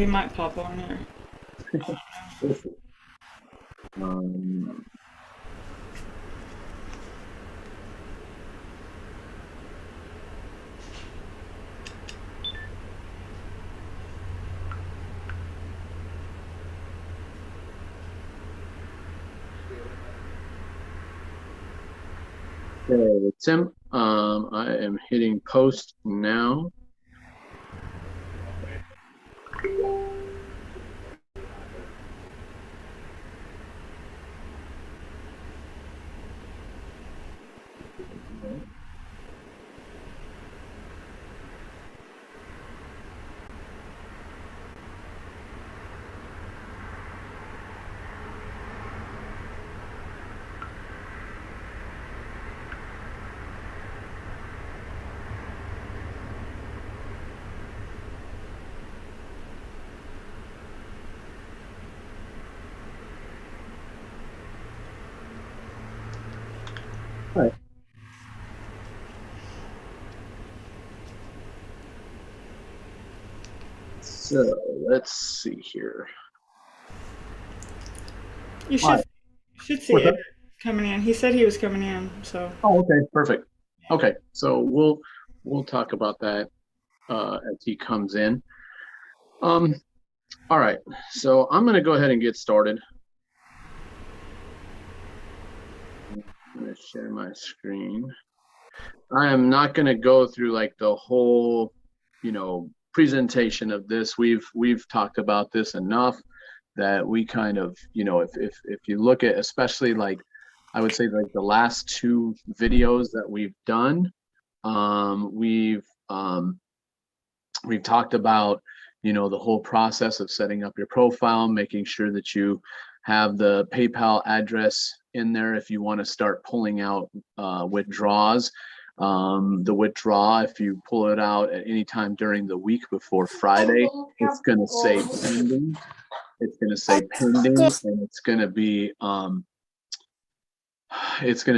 He might pop on here. We'll see. Um, okay, Tim, I am hitting post now. All right. So let's see here. You All right. should see What's Eric up? coming in. He said he was coming in, so Oh, okay, perfect. Okay, so we'll talk about that as he comes in. Um, all right. So I'm gonna go ahead and get started. I'm gonna share my screen. I am not gonna go through like the whole, presentation of this. We've talked about this enough that we kind of, if you look at especially like I would say like the last two videos that we've done, um, we've um, we've talked about, the whole process of setting up your profile, making sure that you have the PayPal address in there if you want to start pulling out withdrawals. The withdraw, if you pull it out at any time during the week before Friday, it's going to say pending. It's going to say pending, and it's going to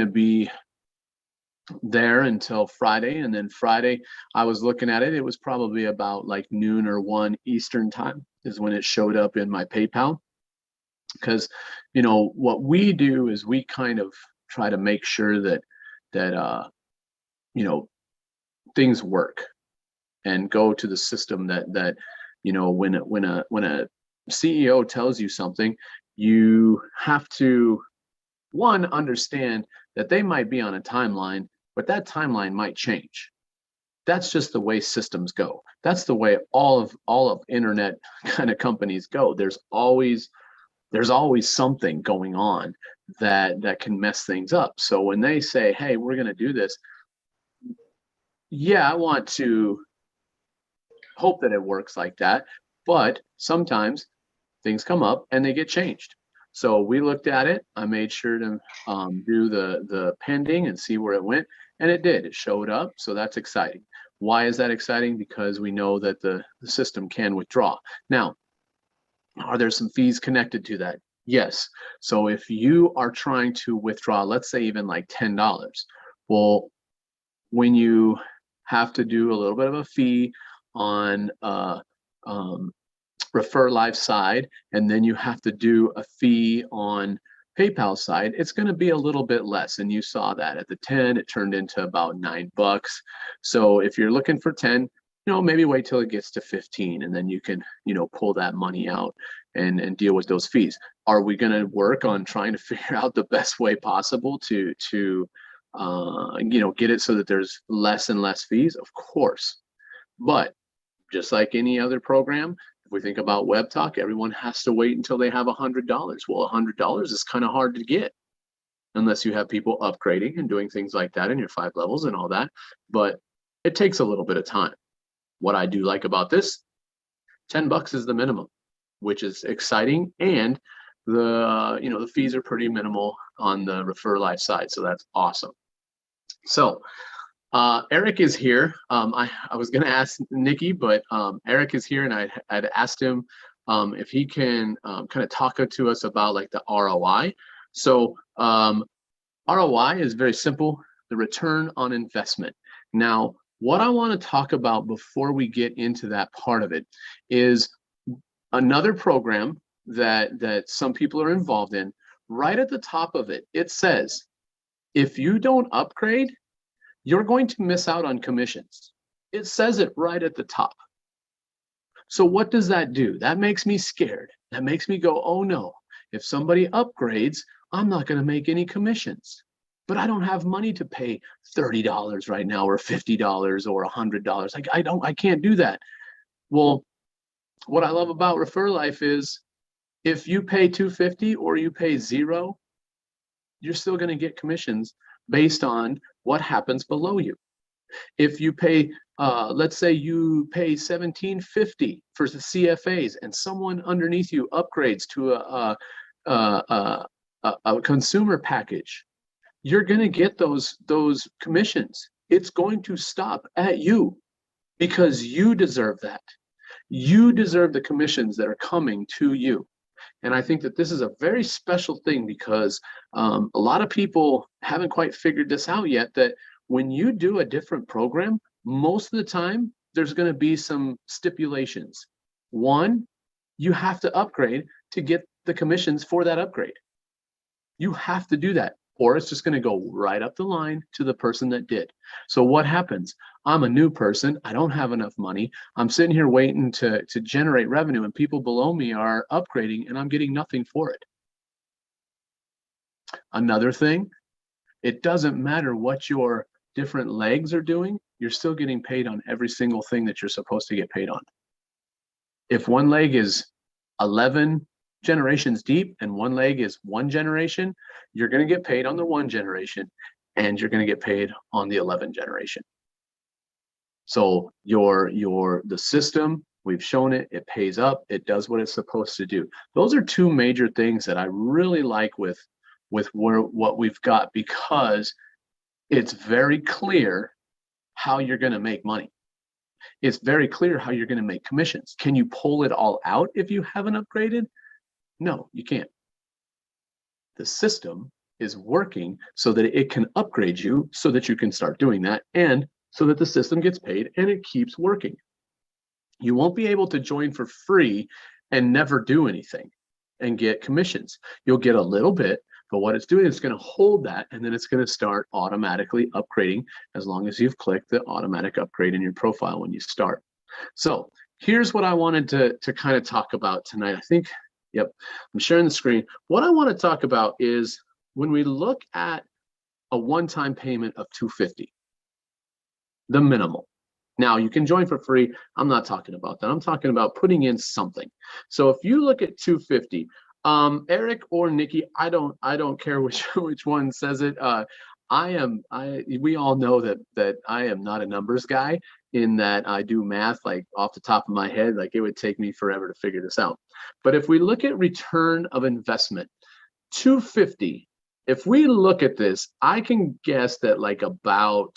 be there until Friday. And then Friday, I was looking at it, it was probably about like noon or 1 Eastern time is when it showed up in my PayPal. Because, what we do is we kind of try to make sure that you know, things work and go to the system that, when a CEO tells you something, you have to one understand that they might be on a timeline, but that timeline might change. That's just the way systems go. That's the way all of internet kind of companies go. There's always something going on that can mess things up. So when they say, "Hey, we're going to do this," yeah, I want to hope that it works like that, but sometimes things come up and they get changed. So we looked at it. I made sure to do the pending and see where it went, and it did. It showed up, so that's exciting. Why is that exciting? Because we know that the system can withdraw. Now, are there some fees connected to that? Yes. So if you are trying to withdraw, let's say even like $10, well, when you have to do a little bit of a fee on um, Refer Live side, and then you have to do a fee on PayPal side, it's going to be a little bit less. And you saw that at the 10, it turned into about $9. So if you're looking for 10, maybe wait till it gets to 15 and then you can, pull that money out and deal with those fees. Are we going to work on trying to figure out the best way possible to get it so that there's less and less fees? Of course. But just like any other program, if we think about Web Talk, everyone has to wait until they have $100. Well, $100 is kind of hard to get unless you have people upgrading and doing things like that in your 5 levels and all that. But it takes a little bit of time. What I do like about this, $10 is the minimum, which is exciting, and the fees are pretty minimal on the Refer Life side, so that's awesome. So Eric is here. I was going to ask Nikki, but Eric is here, and I'd asked him if he can kind of talk to us about like the ROI. So ROI is very simple, the return on investment. Now, what I want to talk about before we get into that part of it is Another program that some people are involved in, right at the top of it, it says, if you don't upgrade, you're going to miss out on commissions. It says it right at the top. So what does that do? That makes me scared. That makes me go, oh no, if somebody upgrades, I'm not going to make any commissions. But I don't have money to pay $30 right now, or $50 or $100. I can't do that. Well, what I love about Refer Life is if you pay $250 or you pay $0, you're still going to get commissions based on what happens below you. If you pay, let's say you pay $17.50 for the CFAs, and someone underneath you upgrades to a consumer package, you're going to get those commissions. It's going to stop at you because you deserve that. You deserve the commissions that are coming to you. And I think that this is a very special thing because a lot of people haven't quite figured this out yet, that when you do a different program, most of the time, there's going to be some stipulations. One, you have to upgrade to get the commissions for that upgrade. You have to do that, or it's just going to go right up the line to the person that did. So what happens? I'm a new person. I don't have enough money. I'm sitting here waiting to generate revenue, and people below me are upgrading, and I'm getting nothing for it. Another thing, it doesn't matter what your different legs are doing, you're still getting paid on every single thing that you're supposed to get paid on. If one leg is 11 generations deep and one leg is 1 generation, you're going to get paid on the 1 generation, and you're going to get paid on the 11 generation. So the system, we've shown it, it pays up, it does what it's supposed to do. Those are 2 major things that I really like with what we've got, because it's very clear how you're going to make money. It's very clear how you're going to make commissions. Can you pull it all out if you haven't upgraded? No, you can't. The system is working so that it can upgrade you so that you can start doing that, and so that the system gets paid and it keeps working. You won't be able to join for free and never do anything and get commissions. You'll get a little bit, but what it's doing is going to hold that, and then it's going to start automatically upgrading as long as you've clicked the automatic upgrade in your profile when you start. So here's what I wanted to kind of talk about tonight. I think, yep, I'm sharing the screen. What I want to talk about is when we look at a one-time payment of $250, the minimal. Now you can join for free. I'm not talking about that. I'm talking about putting in something. So if you look at $250, Eric or Nikki, I don't care which one says it. We all know that I am not a numbers guy, in that I do math like off the top of my head. Like, it would take me forever to figure this out. But if we look at return of investment, $250, if we look at this, I can guess that like about,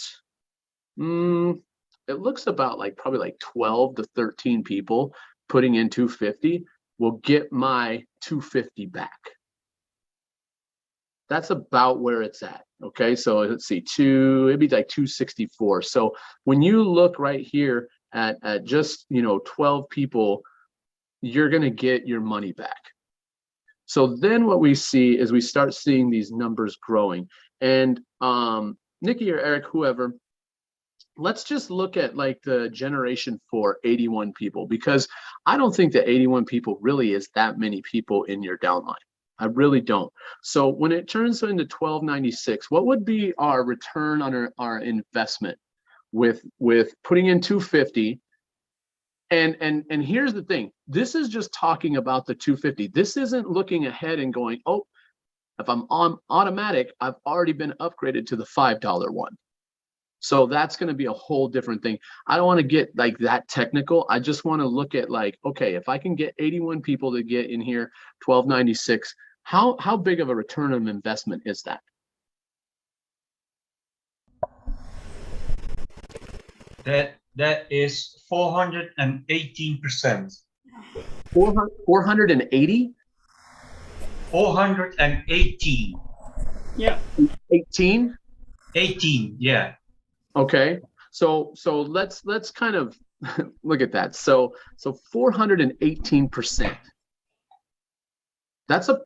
it looks about like probably like 12 to 13 people putting in $250 will get my $250 back. That's about where it's at. Okay, so let's see, it'd be like 264. So when you look right here at just 12 people, you're gonna get your money back. So then what we see is we start seeing these numbers growing. And Nikki or Eric, whoever, let's just look at like the generation for 81 people, because I don't think that 81 people really is that many people in your downline. I really don't. So when it turns into 1296, what would be our return on our investment with putting in 250? And here's the thing. This is just talking about the 250. This isn't looking ahead and going, oh, if I'm on automatic, I've already been upgraded to the $5 one. So that's going to be a whole different thing. I don't want to get like that technical. I just want to look at like, okay, if I can get 81 people to get in here, 1296, how big of a return on investment is that? That is 418%. 480? 418. Yeah. 18? 18, yeah. Okay. So let's kind of look at that. So 418%. That's a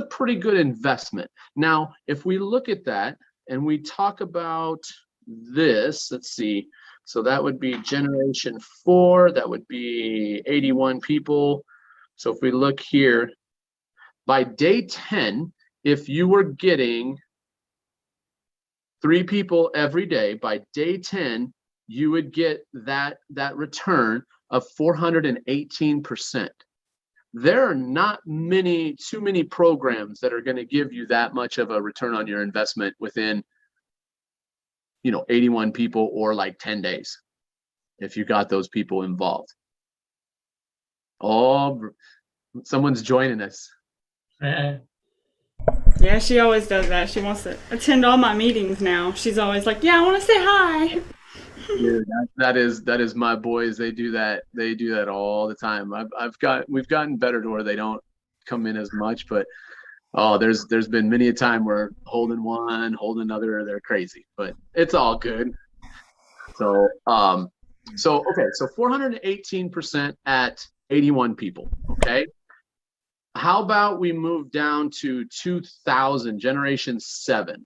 pretty good investment. Now, if we look at that and we talk about this, let's see. So that would be generation 4, that would be 81 people. So if we look here, by day 10, if you were getting 3 people every day, by day 10, you would get that return of 418%. There are not too many programs that are going to give you that much of a return on your investment within, 81 people or like 10 days, if you got those people involved. Oh, someone's joining us. Yeah, she always does that. She wants to attend all my meetings now. She's always like, "Yeah, I want to say hi." Dude, that is my boys. They do that. They do that all the time. We've gotten better to where they don't come in as much, but oh, there's been many a time where holding one, holding another, they're crazy, but it's all good. So okay, so 418% at 81 people. Okay. How about we move down to 2000, generation 7,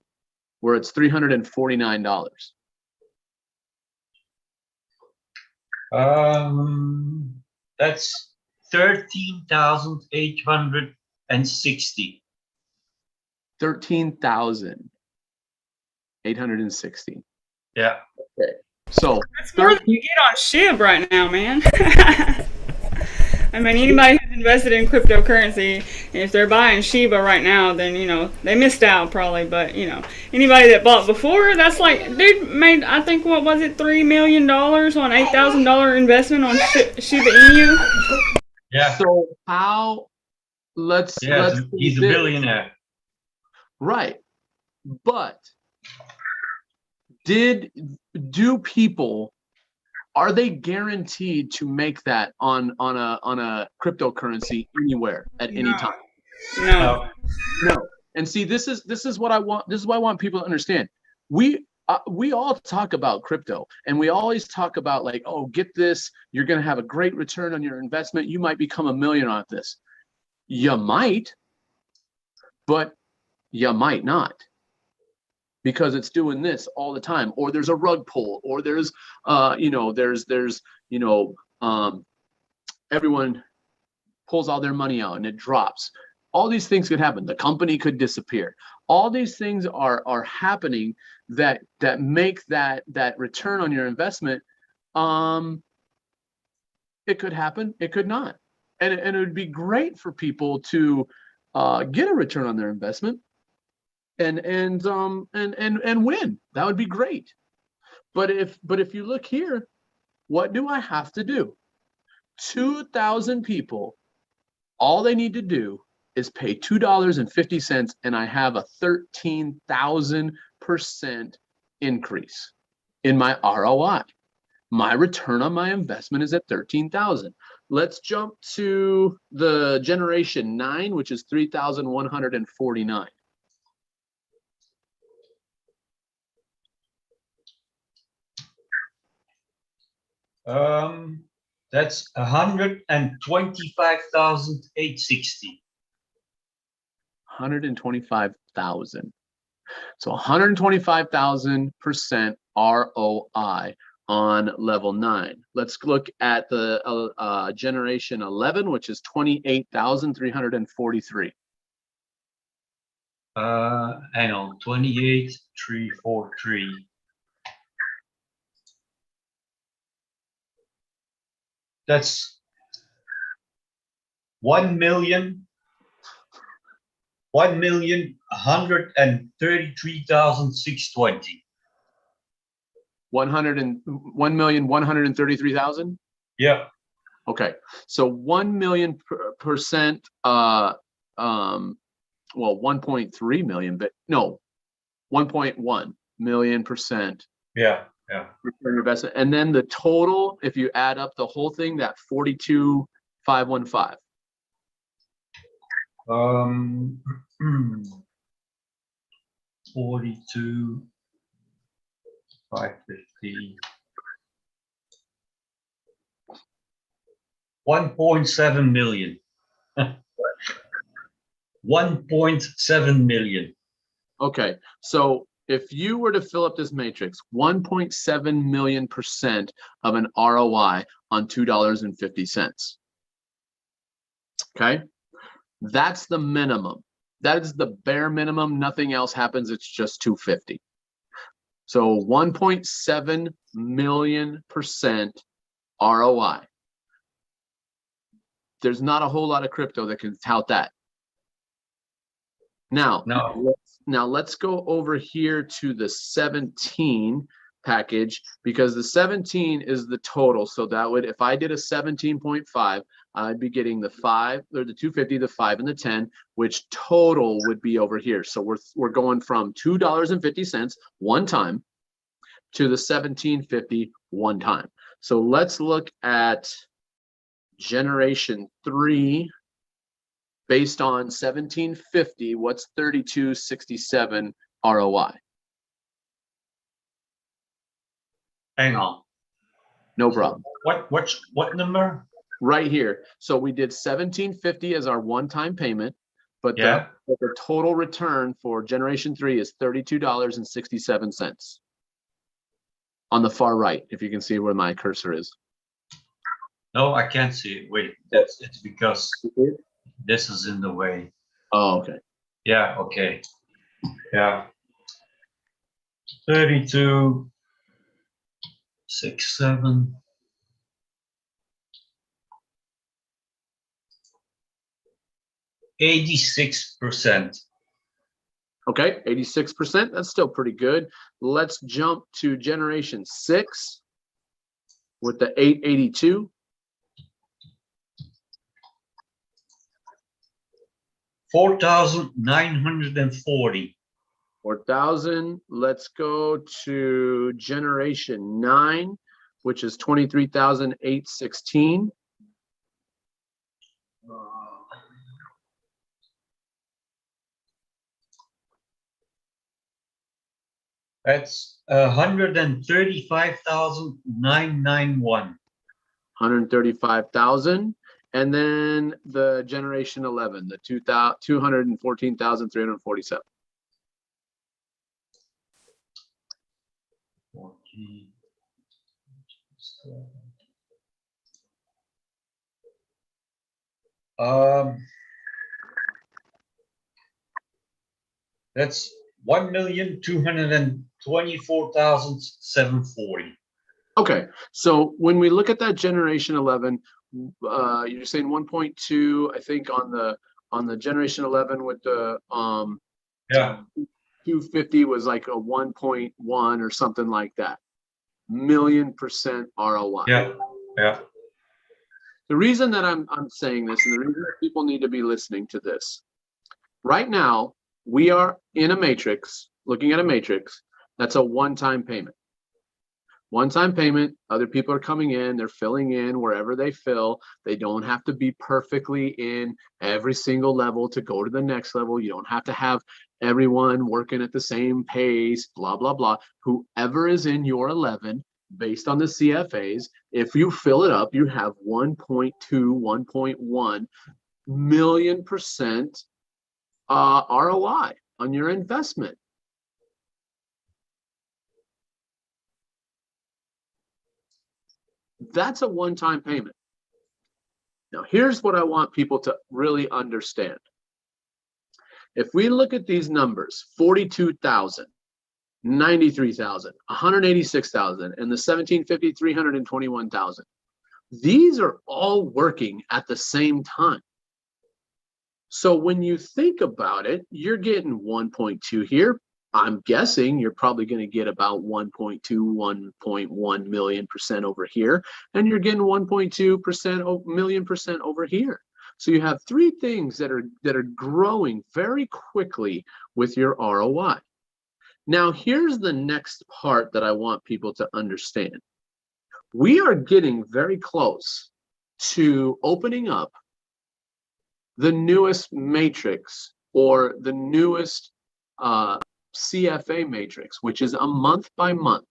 where it's $349? That's 13,860. 13,860. Yeah. Okay. So That's more than you get on SHIB right now, man. I mean, anybody who's invested in cryptocurrency, if they're buying Shiba right now, then, they missed out probably. But, anybody that bought before, that's like, dude made, I think, what was it, $3 million on $8,000 investment on Shiba Inu? Yeah. So let's he's a billionaire. Right. But do people, are they guaranteed to make that on a cryptocurrency anywhere at any time? No. And see, this is what I want. This is what I want people to understand. We all talk about crypto, and we always talk about like, oh, get this, you're going to have a great return on your investment. You might become a millionaire off this. You might, but you might not, because it's doing this all the time, or there's a rug pull, or there's everyone pulls all their money out and it drops. All these things could happen. The company could disappear. All these things are happening that make that return on your investment. It could happen. It could not. And it would be great for people to get a return on their investment and win. That would be great. But if you look here, what do I have to do? 2,000 people, all they need to do is pay $2.50, and I have a 13,000% increase in my ROI. My return on my investment is at 13,000. Let's jump to the generation 9, which is 3,149. That's 125,860. 125,000. So 125,000% ROI on level 9. Let's look at the generation 11, which is 28,343. Hang on, 28,343. That's 1,133,620. 1,133,000. Yeah. Okay, so 1,000,000%. Well, 1.3 million, but no, 1.1 million%. Yeah. Return investment, and then the total, if you add up the whole thing, that 42,515. 42,550. 1.7 million. 1.7 million. Okay, so if you were to fill up this matrix, 1.7 million% of an ROI on $2.50. Okay, that's the minimum. That is the bare minimum. Nothing else happens. It's just 250. So 1.7 million% ROI. There's not a whole lot of crypto that can tout that. Now, No. let's go over here to the 17 package, because the 17 is the total. So that would, if I did a 17.5, I'd be getting the 5 or the 250, the 5 and the 10, which total would be over here. So we're going from $2.50 one time to the 17.50 one time. So let's look at generation 3 based on 1750. What's 3267 ROI? Hang on. No problem. What number? Right here. So we did 1750 as our one-time payment, but Yeah. the total return for generation 3 is $32.67 on the far right, if you can see where my cursor is. No, I can't see it. Wait, it's because this is in the way. Oh, okay. Yeah, okay. Yeah. 32.67. %. Okay, 86%. That's still pretty good. Let's jump to generation 6 with the 882. 4,940. 4,000. Let's go to generation 9, which is 23,816. That's 135,991. 135,000. And then the generation 11, the 214,347. 14. That's 1,224,740. Okay, so when we look at that generation 11, you're saying 1.2, I think on the generation 11 with the Yeah. 250 was like a 1.1 or something like that. $1,000,000% ROI. Yeah. Yeah. The reason that I'm saying this, and the reason that people need to be listening to this, right now we are in a matrix, looking at a matrix that's a one-time payment. One-time payment, other people are coming in, they're filling in wherever they fill. They don't have to be perfectly in every single level to go to the next level. You don't have to have everyone working at the same pace, blah, blah, blah. Whoever is in your 11, based on the CFAs, if you fill it up, you have 1.2, 1.1 million% ROI on your investment. That's a one-time payment. Now, here's what I want people to really understand. If we look at these numbers, 42,000, 93,000, 186,000, and the 1750, 321,000, these are all working at the same time. So when you think about it, you're getting 1.2 here. I'm guessing you're probably going to get about 1.2, 1.1 million% over here, and you're getting 1.2% million% over here. So you have three things that are growing very quickly with your ROI. Now, here's the next part that I want people to understand. We are getting very close to opening up the newest matrix, or the newest CFA matrix, which is a month by month.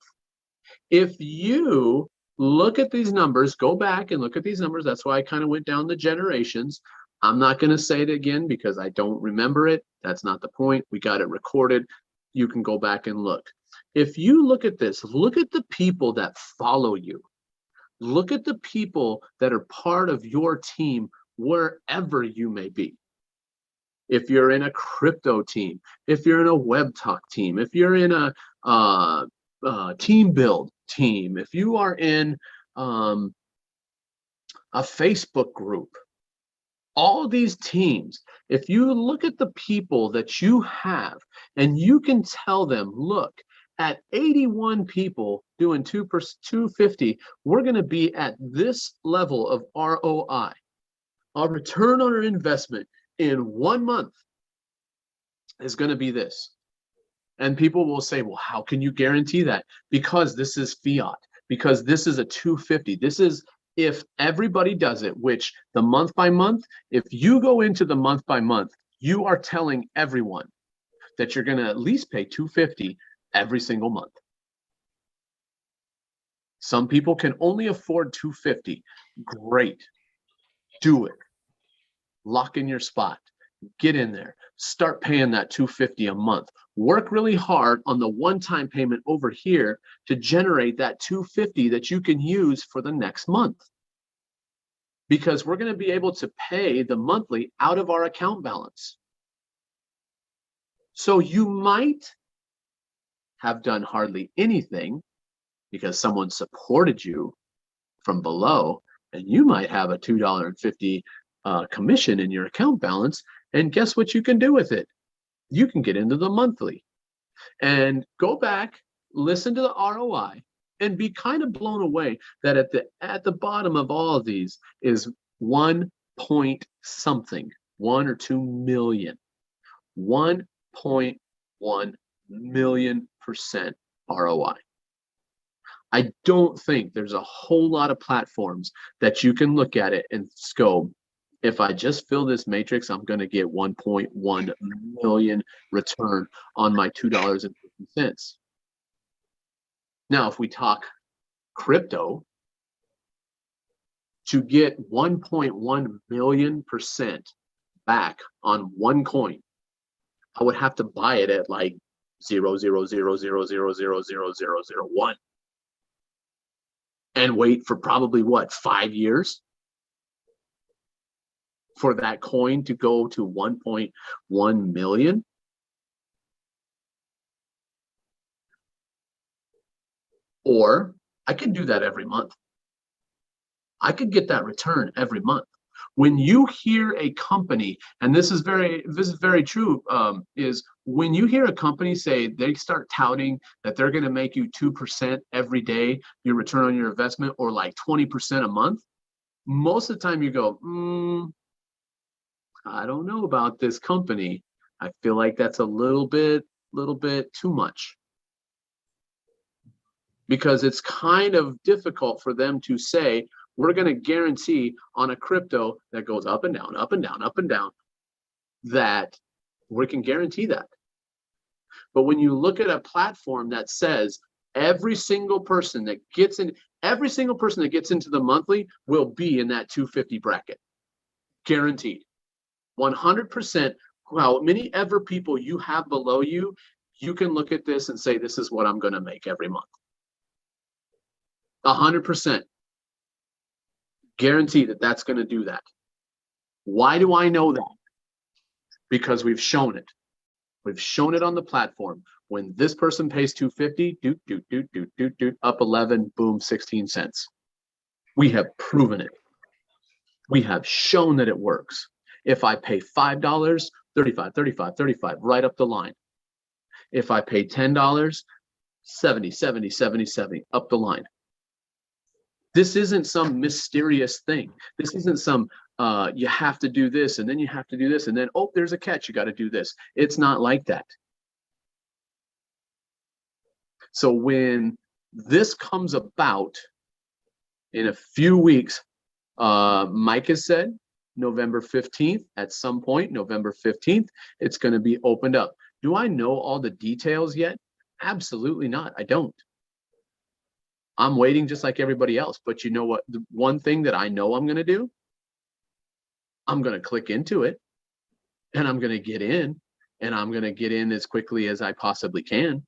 If you look at these numbers, go back and look at these numbers. That's why I kind of went down the generations. I'm not going to say it again because I don't remember it. That's not the point. We got it recorded. You can go back and look. If you look at this, look at the people that follow you. Look at the people that are part of your team wherever you may be. If you're in a crypto team, if you're in a web talk team, if you're in a team build team, if you are in a Facebook group, all these teams, if you look at the people that you have and you can tell them, look, at 81 people doing 250, we're going to be at this level of ROI, our return on our investment in 1 month is going to be this. And people will say, well, how can you guarantee that? Because this is fiat, because this is a 250. This is if everybody does it, which the month by month, if you go into the month by month, you are telling everyone that you're going to at least pay 250 every single month. Some people can only afford 250. Great. Do it. Lock in your spot. Get in there. Start paying that 250 a month. Work really hard on the one-time payment over here to generate that 250 that you can use for the next month. Because we're going to be able to pay the monthly out of our account balance. So you might have done hardly anything because someone supported you from below, and you might have a $2.50 commission in your account balance. And guess what you can do with it? You can get into the monthly and go back, listen to the ROI, and be kind of blown away that at the bottom of all of these is 1 point something, 1 or 2 million, 1.1 million% ROI. I don't think there's a whole lot of platforms that you can look at it and go, if I just fill this matrix, I'm going to get 1.1 million return on my $2.50. Now, if we talk crypto, to get 1.1 million% back on one coin, I would have to buy it at like 0.00000000001 and wait for probably what, 5 years for that coin to go to 1.1 million. Or I could do that every month. I could get that return every month. When you hear a company, and this is very true, is when you hear a company say they start touting that they're going to make you 2% every day, your return on your investment, or like 20% a month, most of the time you go, I don't know about this company. I feel like that's a little bit too much. Because it's kind of difficult for them to say, we're going to guarantee on a crypto that goes up and down, up and down, up and down, that we can guarantee that. But when you look at a platform that says every single person that gets into the monthly will be in that 250 bracket, guaranteed, 100%. How many ever people you have below you, you can look at this and say, this is what I'm going to make every month. 100%. Guarantee that that's going to do that. Why do I know that? Because we've shown it. We've shown it on the platform. When this person pays 250, up 11, boom, 16 cents. We have proven it. We have shown that it works. If I pay $5, 35, 35, 35, right up the line. If I pay $10, 70, 70, 70, 70, up the line. This isn't some mysterious thing. This isn't some, you have to do this, and then you have to do this, and then, oh, there's a catch, you got to do this. It's not like that. So when this comes about in a few weeks, Mike has said November 15th, at some point, November 15th, it's going to be opened up. Do I know all the details yet? Absolutely not. I don't. I'm waiting just like everybody else. But you know what? The one thing that I know I'm going to do, I'm going to click into it and I'm going to get in, and I'm going to get in as quickly as I possibly can.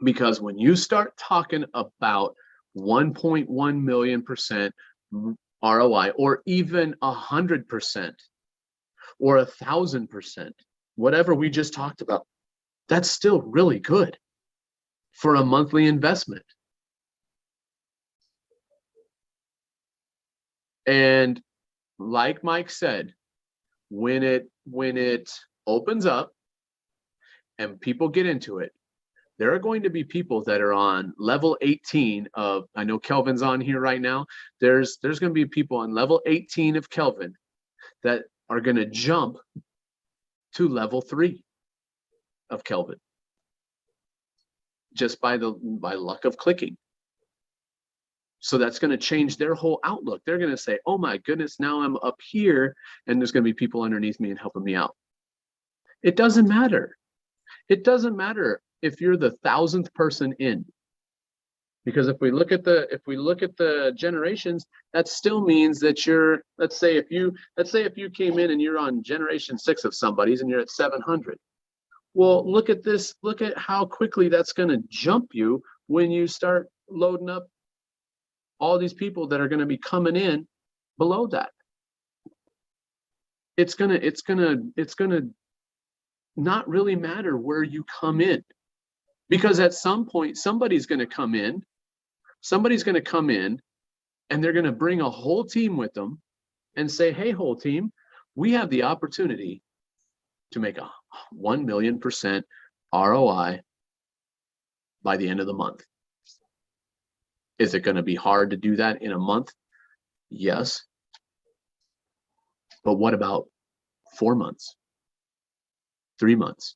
Because when you start talking about 1.1 million% ROI, or even 100%, or 1,000%, whatever we just talked about, that's still really good for a monthly investment. And like Mike said, when it opens up and people get into it, there are going to be people that are on level 18 of, I know Kelvin's on here right now. There's going to be people on level 18 of Kelvin that are going to jump to level 3 of Kelvin just by luck of clicking. So that's going to change their whole outlook. They're going to say, oh my goodness, now I'm up here and there's going to be people underneath me and helping me out. It doesn't matter. It doesn't matter if you're the 1,000th person in, because if we look at the generations, that still means that you're, let's say if you came in and you're on generation 6 of somebody's and you're at 700. Well, look at this. Look at how quickly that's going to jump you when you start loading up all these people that are going to be coming in below that. It's gonna not really matter where you come in, because at some point somebody's going to come in and they're going to bring a whole team with them and say, hey, whole team, we have the opportunity to make a 1 million% ROI by the end of the month. Is it going to be hard to do that in a month? Yes. But what about 4 months? 3 months?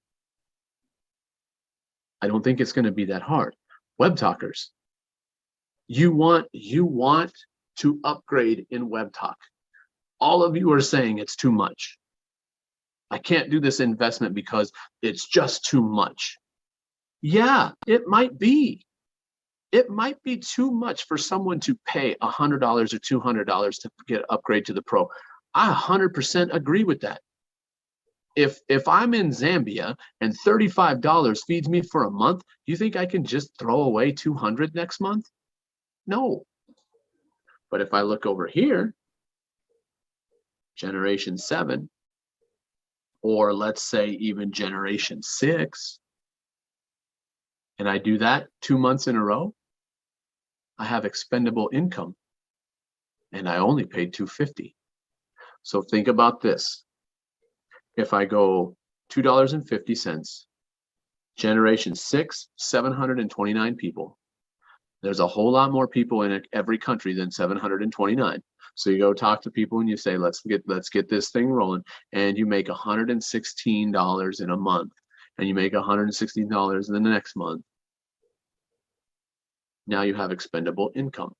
I don't think it's going to be that hard. Web talkers, you want to upgrade in Web Talk. All of you are saying it's too much. I can't do this investment because it's just too much. Yeah, it might be. It might be too much for someone to pay $100 or $200 to get upgrade to the Pro. I 100% agree with that. If I'm in Zambia and $35 feeds me for a month, do you think I can just throw away $200 next month? No. But if I look over here, generation 7, or let's say even generation 6, and I do that 2 months in a row, I have expendable income and I only paid $250. So think about this. If I go $2.50, generation 6, 729 people. There's a whole lot more people in every country than 729. So you go talk to people and you say, let's get this thing rolling, and you make $116 in a month, and you make $116 in the next month. Now you have expendable income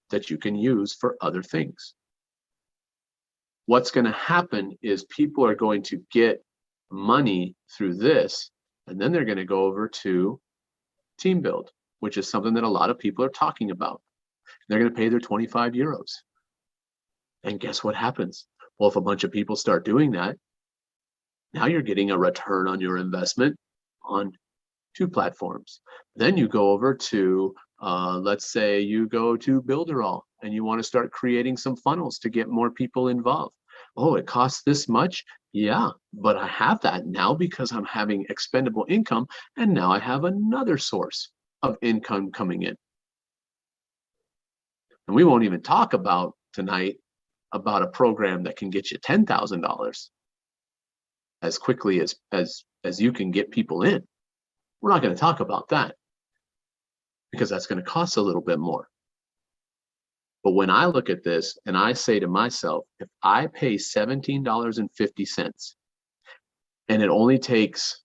that you can use for other things. What's going to happen is people are going to get money through this, and then they're going to go over to Team Build, which is something that a lot of people are talking about. They're going to pay their 25 euros. And guess what happens? Well, if a bunch of people start doing that, now you're getting a return on your investment on 2 platforms. Then you go over to, let's say you go to Builderall and you want to start creating some funnels to get more people involved. Oh, it costs this much? Yeah, but I have that now because I'm having expendable income, and now I have another source of income coming in. And we won't even talk about tonight about a program that can get you $10,000 as quickly as you can get people in. We're not going to talk about that because that's going to cost a little bit more. But when I look at this and I say to myself, if I pay $17.50 and it only takes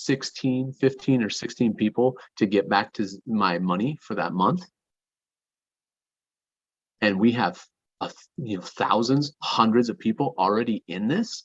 15 or 16 people to get back to my money for that month, and we have thousands, hundreds of people already in this.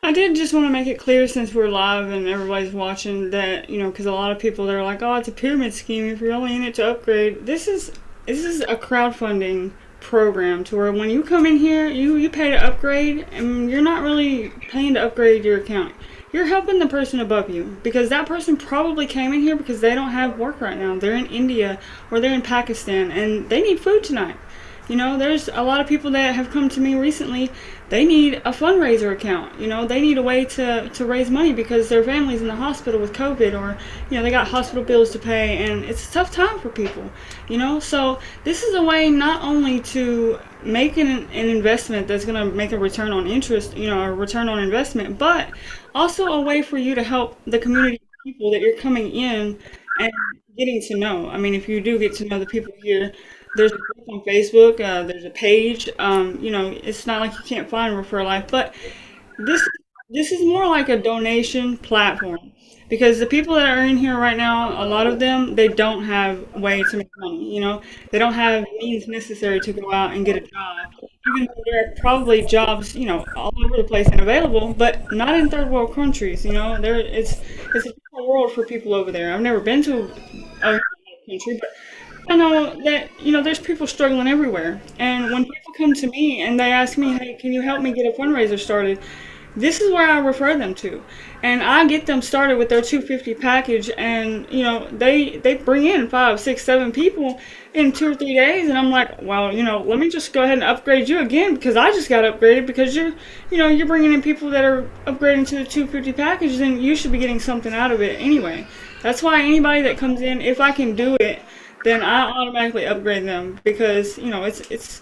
I did just want to make it clear since we're live and everybody's watching that, because a lot of people they're like, "Oh, it's a pyramid scheme if you're only in it to upgrade." This is a crowdfunding program to where when you come in here, you pay to upgrade and you're not really paying to upgrade your account. You're helping the person above you because that person probably came in here because they don't have work right now. They're in India or they're in Pakistan and they need food tonight. There's a lot of people that have come to me recently. They need a fundraiser account. They need a way to raise money because their family's in the hospital with COVID or, they got hospital bills to pay and it's a tough time for people. So this is a way not only to make an investment that's going to make a return on interest, a return on investment, but also a way for you to help the community of people that you're coming in and getting to know. I mean, if you do get to know the people here, there's a group on Facebook. There's a page. It's not like you can't find Refer Life, but this this is more like a donation platform because the people that are in here right now, a lot of them, they don't have way to make money. They don't have means necessary to go out and get a job. Even though there are probably jobs, all over the place and available, but not in third world countries. It's a different world for people over there. I've never been to a country, but I know that, there's people struggling everywhere. And when people come to me and they ask me, hey, can you help me get a fundraiser started? This is where I refer them to. And I get them started with their 250 package and, they bring in 5, 6, 7 people in 2 or 3 days and I'm like, well, let me just go ahead and upgrade you again because I just got upgraded because you're bringing in people that are upgrading to the 250 package and you should be getting something out of it anyway. That's why anybody that comes in, if I can do it, then I automatically upgrade them because it's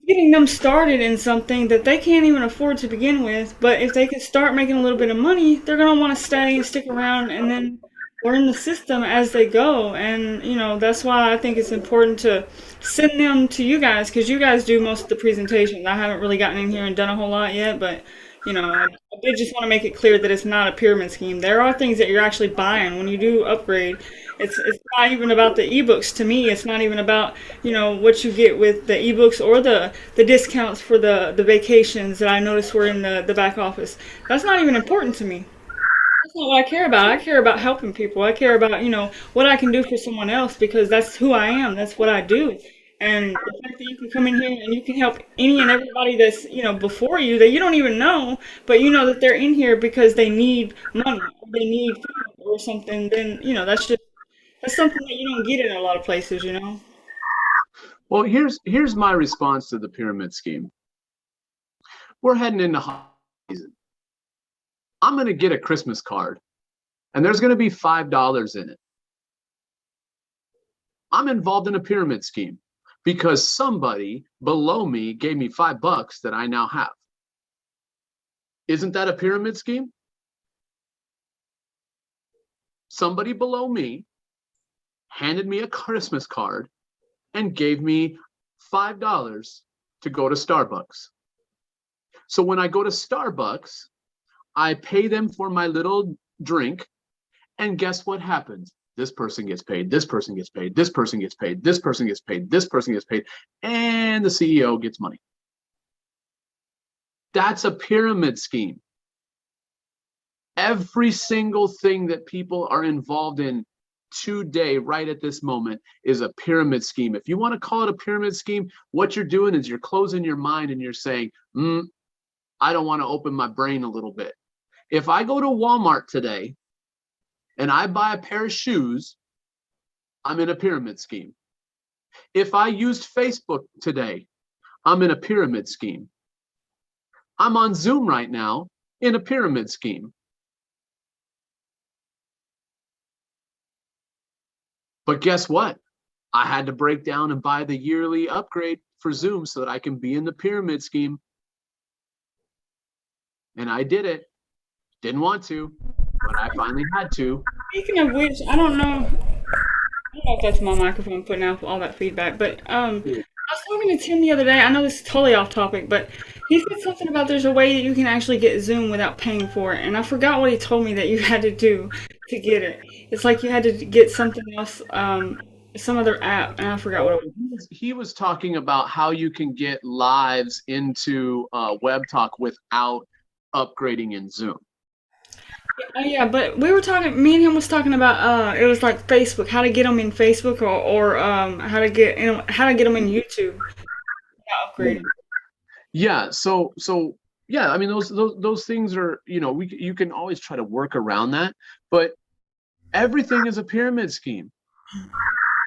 getting them started in something that they can't even afford to begin with. But if they can start making a little bit of money, they're gonna want to stay and stick around and then learn the system as they go. And that's why I think it's important to send them to you guys because you guys do most of the presentations. I haven't really gotten in here and done a whole lot yet, but I did just want to make it clear that it's not a pyramid scheme. There are things that you're actually buying when you do upgrade. It's not even about the ebooks. To me, it's not even about what you get with the ebooks or the discounts for the vacations that I noticed were in the back office. That's not even important to me. That's not what I care about. I care about helping people. I care about, what I can do for someone else because that's who I am. That's what I do. And the fact that you can come in here and you can help any and everybody that's, before you that you don't even know, but you know that they're in here because they need money or they need food or something, then, that's something that you don't get in a lot of places. Well, here's my response to the pyramid scheme. We're heading into holiday season. I'm going to get a Christmas card, and there's going to be $5 in it. I'm involved in a pyramid scheme because somebody below me gave me $5 that I now have. Isn't that a pyramid scheme? Somebody below me handed me a Christmas card and gave me $5 to go to Starbucks. So when I go to Starbucks, I pay them for my little drink, and guess what happens? This person gets paid, this person gets paid, this person gets paid, this person gets paid, this person gets paid, and the CEO gets money. That's a pyramid scheme. Every single thing that people are involved in today, right at this moment, is a pyramid scheme. If you want to call it a pyramid scheme, what you're doing is you're closing your mind and you're saying, I don't want to open my brain a little bit. If I go to Walmart today and I buy a pair of shoes, I'm in a pyramid scheme. If I used Facebook today, I'm in a pyramid scheme. I'm on Zoom right now in a pyramid scheme. But guess what? I had to break down and buy the yearly upgrade for Zoom so that I can be in the pyramid scheme. And I did it. Didn't want to, but I finally had to. Speaking of which, I don't know if that's my microphone putting out all that feedback, but I was talking to Tim the other day. I know this is totally off topic, but he said something about there's a way that you can actually get Zoom without paying for it, and I forgot what he told me that you had to do to get it. It's like you had to get something else, some other app, and I forgot what it was. He was talking about how you can get lives into Web Talk without upgrading in Zoom. Yeah, but we were talking. Me and him was talking about. It was like Facebook, how to get them in Facebook, or how to get how to get them in YouTube. Yeah, upgrading. Yeah. So yeah, I mean, those things are, you can always try to work around that, but everything is a pyramid scheme.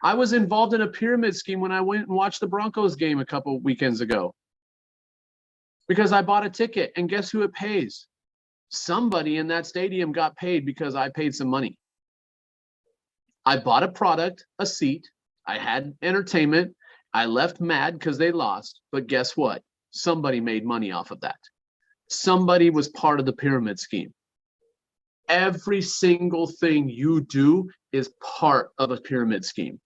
I was involved in a pyramid scheme when I went and watched the Broncos game a couple weekends ago because I bought a ticket, and guess who it pays? Somebody in that stadium got paid because I paid some money. I bought a product, a seat, I had entertainment. I left mad because they lost, but guess what? Somebody made money off of that. Somebody was part of the pyramid scheme. Every single thing you do is part of a pyramid scheme.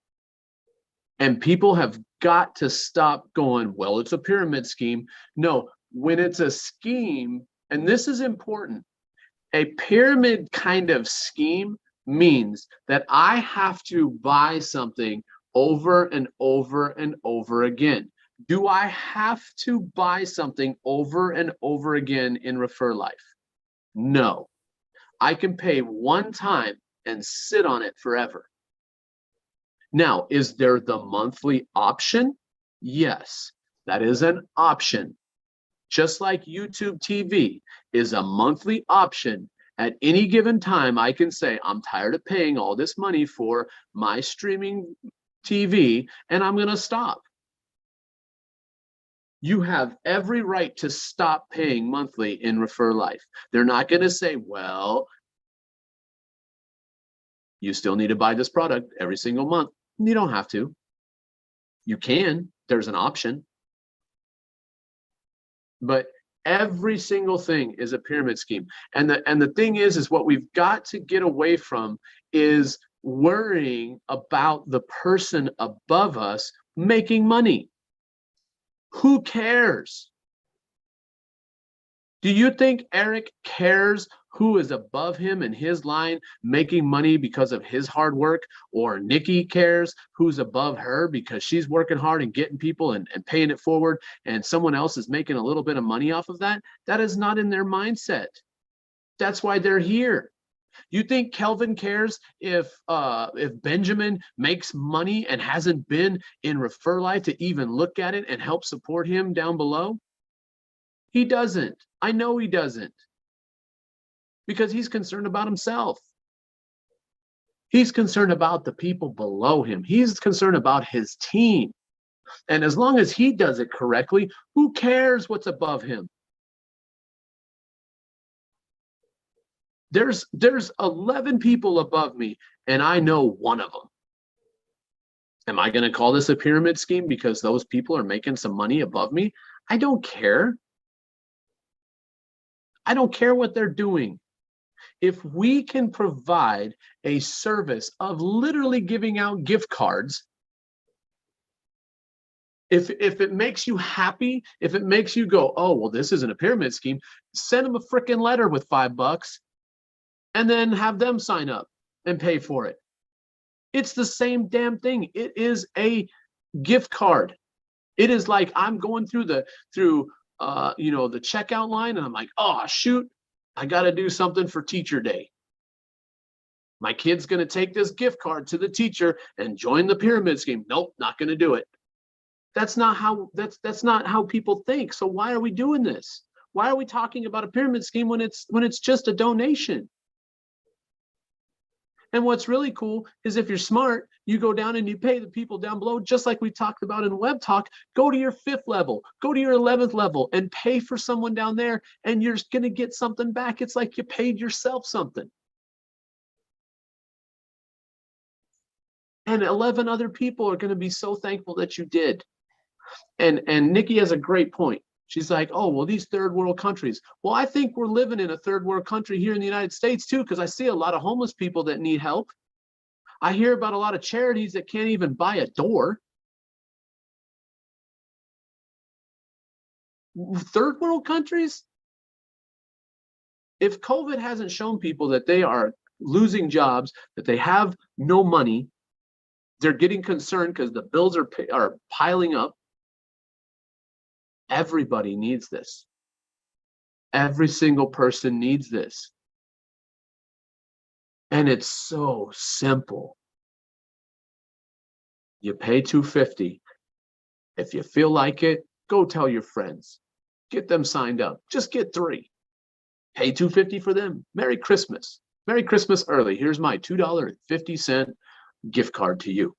And people have got to stop going, well, it's a pyramid scheme. No, when it's a scheme, and this is important, a pyramid kind of scheme means that I have to buy something over and over and over again. Do I have to buy something over and over again in Refer Life? No. I can pay one time and sit on it forever. Now, is there the monthly option? Yes, that is an option. Just like YouTube TV is a monthly option, at any given time, I can say, I'm tired of paying all this money for my streaming TV, and I'm going to stop. You have every right to stop paying monthly in Refer Life. They're not going to say, well, you still need to buy this product every single month. You don't have to. You can. There's an option. But every single thing is a pyramid scheme. And the thing is what we've got to get away from is worrying about the person above us making money. Who cares? Do you think Eric cares who is above him in his line making money because of his hard work? Or Nikki cares who's above her because she's working hard and getting people and paying it forward, and someone else is making a little bit of money off of that? That is not in their mindset. That's why they're here. You think Kelvin cares if Benjamin makes money and hasn't been in Refer Life to even look at it and help support him down below? He doesn't. I know he doesn't. Because he's concerned about himself. He's concerned about the people below him. He's concerned about his team. And as long as he does it correctly, who cares what's above him? There's 11 people above me, and I know one of them. Am I going to call this a pyramid scheme because those people are making some money above me? I don't care. I don't care what they're doing. If we can provide a service of literally giving out gift cards, if it makes you happy, if it makes you go, oh, well, this isn't a pyramid scheme, send them a freaking letter with $5 and then have them sign up and pay for it. It's the same damn thing. It is a gift card. It is like I'm going through the checkout line, and I'm like, oh, shoot, I got to do something for Teacher Day. My kid's going to take this gift card to the teacher and join the pyramid scheme. Nope, not going to do it. That's not how people think. So why are we doing this? Why are we talking about a pyramid scheme when it's just a donation? And what's really cool is if you're smart, you go down and you pay the people down below, just like we talked about in Web Talk. Go to your 5th level, go to your 11th level, and pay for someone down there, and you're going to get something back. It's like you paid yourself something. And 11 other people are going to be so thankful that you did. And Nikki has a great point. She's like, oh, well, these third world countries. Well, I think we're living in a third world country here in the United States, too, because I see a lot of homeless people that need help. I hear about a lot of charities that can't even buy a door. Third world countries? If COVID hasn't shown people that they are losing jobs, that they have no money, they're getting concerned because the bills are piling up. Everybody needs this. Every single person needs this. And it's so simple. You pay $250. If you feel like it, go tell your friends. Get them signed up. Just get 3. Pay $250 for them. Merry Christmas. Merry Christmas early. Here's my $2.50 gift card to you.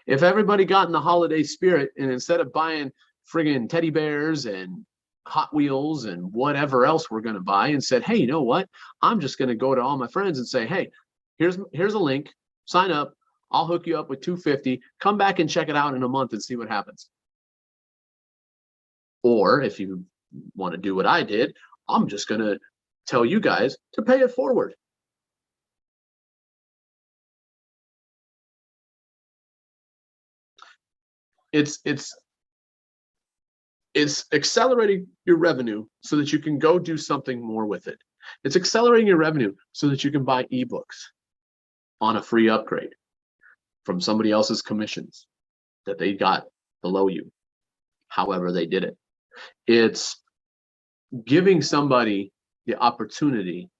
If everybody got in the holiday spirit and instead of buying friggin' teddy bears and Hot Wheels and whatever else we're going to buy and said, hey, you know what? I'm just going to go to all my friends and say, hey, here's a link. Sign up. I'll hook you up with $250. Come back and check it out in a month and see what happens. Or if you want to do what I did, I'm just going to tell you guys to pay it forward. It's accelerating your revenue so that you can go do something more with it. It's accelerating your revenue so that you can buy ebooks on a free upgrade from somebody else's commissions that they got below you, however they did it. It's giving somebody the opportunity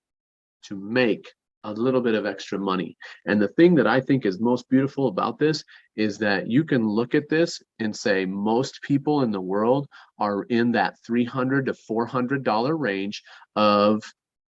to make a little bit of extra money. And the thing that I think is most beautiful about this is that you can look at this and say most people in the world are in that $300 to $400 range of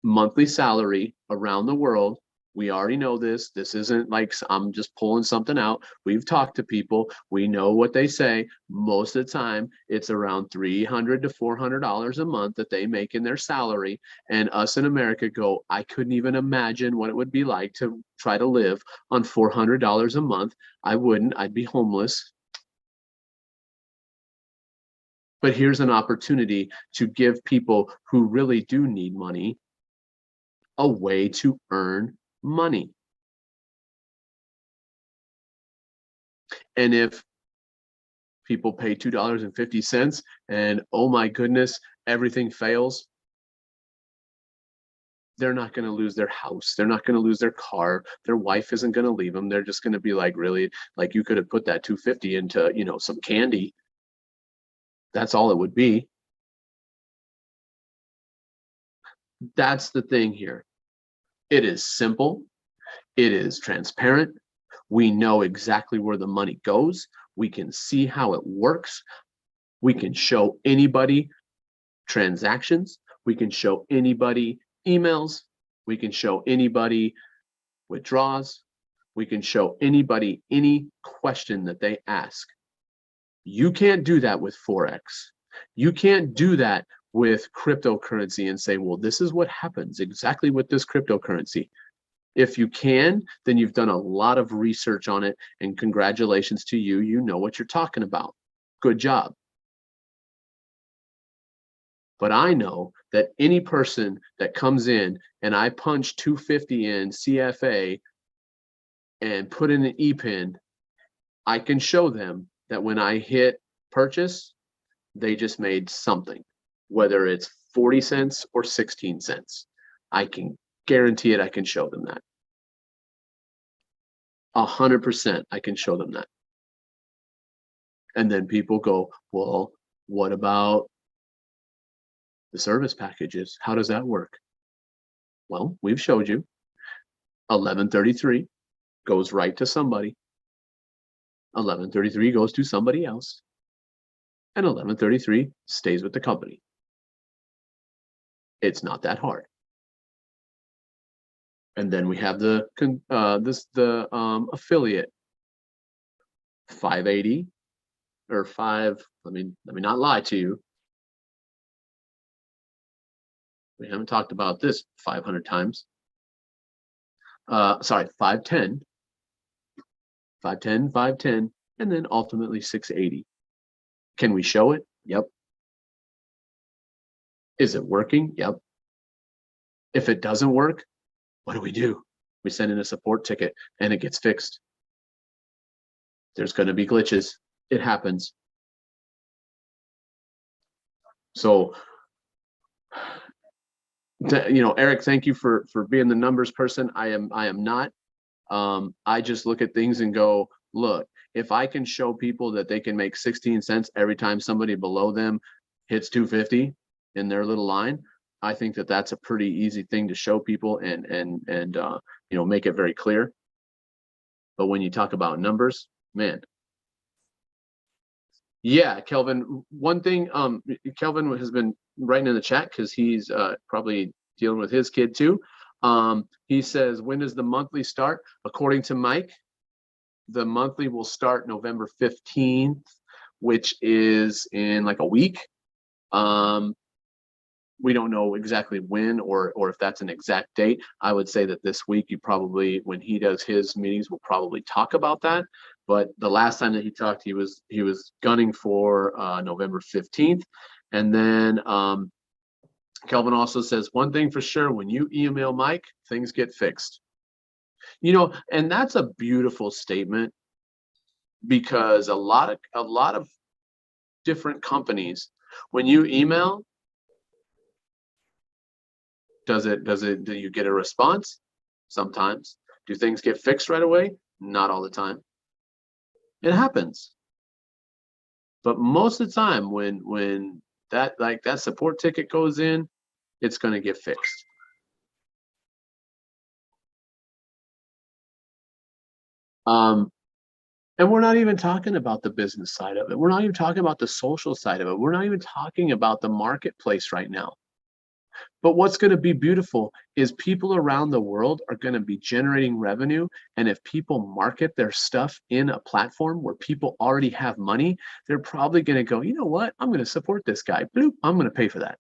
monthly salary around the world. We already know this. This isn't like I'm just pulling something out. We've talked to people. We know what they say. Most of the time, it's around $300 to $400 a month that they make in their salary. And us in America go, I couldn't even imagine what it would be like to try to live on $400 a month. I wouldn't. I'd be homeless. But here's an opportunity to give people who really do need money a way to earn money. And if people pay $2.50 and oh my goodness, everything fails, they're not going to lose their house. They're not going to lose their car. Their wife isn't going to leave them. They're just going to be like, really, like you could have put that $250 into, you know, some candy. That's all it would be. That's the thing here. It is simple. It is transparent. We know exactly where the money goes. We can see how it works. We can show anybody transactions. We can show anybody emails. We can show anybody withdrawals. We can show anybody any question that they ask. You can't do that with Forex. You can't do that with cryptocurrency and say, well, this is what happens exactly with this cryptocurrency. If you can, then you've done a lot of research on it, and congratulations to you. You know what you're talking about. Good job. But I know that any person that comes in and I punch 250 in CFA and put in an EPIN, I can show them that when I hit purchase, they just made something, whether it's 40 cents or 16 cents. I can guarantee it. I can show them that. 100%, I can show them that. And then people go, well, what about the service packages? How does that work? Well, we've showed you. 1133 goes right to somebody. 1133 goes to somebody else. And 1133 stays with the company. It's not that hard. And then we have the affiliate 580 or 5. Let me not lie to you. We haven't talked about this 500 times. Sorry, 510, 510, 510, and then ultimately 680. Can we show it? Yep. Is it working? Yep. If it doesn't work, what do? We send in a support ticket and it gets fixed. There's going to be glitches. It happens. So, you know, Eric, thank you for being the numbers person. I am not. I just look at things and go, look, if I can show people that they can make 16 cents every time somebody below them hits 250 in their little line, I think that that's a pretty easy thing to show people and make it very clear. But when you talk about numbers, man. Yeah, Kelvin, one thing, Kelvin has been writing in the chat because he's probably dealing with his kid too. He says, when does the monthly start? According to Mike, the monthly will start November 15th, which is in like a week. We don't know exactly when or if that's an exact date. I would say that this week, you probably, when he does his meetings, we'll probably talk about that. But the last time that he talked, he was gunning for November 15th. And then Kelvin also says, one thing for sure, when you email Mike, things get fixed. And that's a beautiful statement, because a lot of different companies, when you email, do you get a response? Sometimes. Do things get fixed right away? Not all the time. It happens. But most of the time, when that support ticket goes in, it's going to get fixed. And we're not even talking about the business side of it. We're not even talking about the social side of it. We're not even talking about the marketplace right now. But what's going to be beautiful is people around the world are going to be generating revenue. And if people market their stuff in a platform where people already have money, they're probably going to go, you know what? I'm going to support this guy. Bloop, I'm going to pay for that.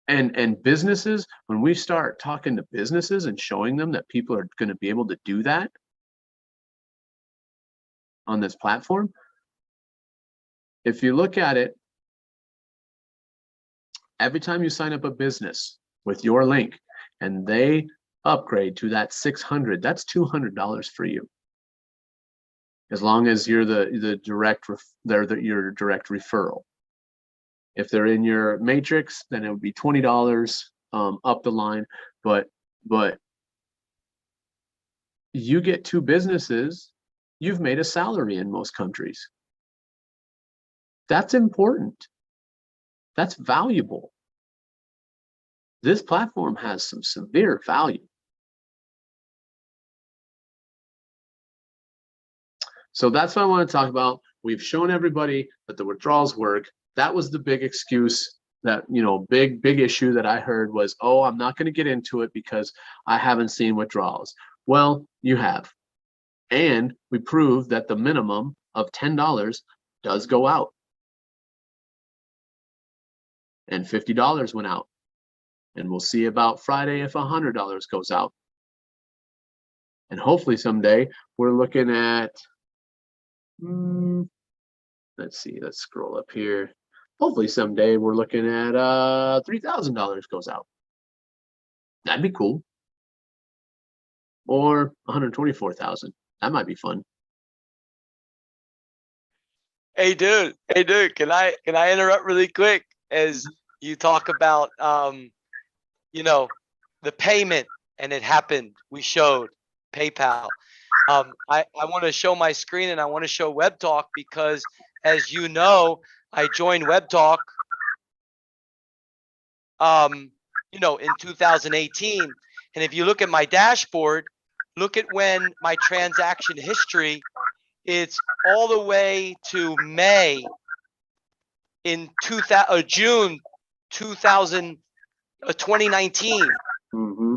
And businesses, when we start talking to businesses and showing them that people are going to be able to do that on this platform, if you look at it, every time you sign up a business with your link and they upgrade to that 600, that's $200 for you. As long as you're your direct referral. If they're in your matrix, then it would be $20 up the line. But you get two businesses, you've made a salary in most countries. That's important. That's valuable. This platform has some severe value. So that's what I want to talk about. We've shown everybody that the withdrawals work. That was the big excuse that, big issue that I heard was, oh, I'm not going to get into it because I haven't seen withdrawals. Well, you have. And we proved that the minimum of $10 does go out. And $50 went out. And we'll see about Friday if $100 goes out. And hopefully someday we're looking at, let's see, let's scroll up here. Hopefully someday we're looking at $3,000 goes out. That'd be cool. Or 124,000. That might be fun. Hey dude, can I interrupt really quick as you talk about the payment, and it happened. We showed PayPal. I want to show my screen, and I want to show Web Talk because, as you know, I joined Web Talk in 2018. And if you look at my dashboard, look at when my transaction history, it's all the way to May in June 2019. Mm-hmm.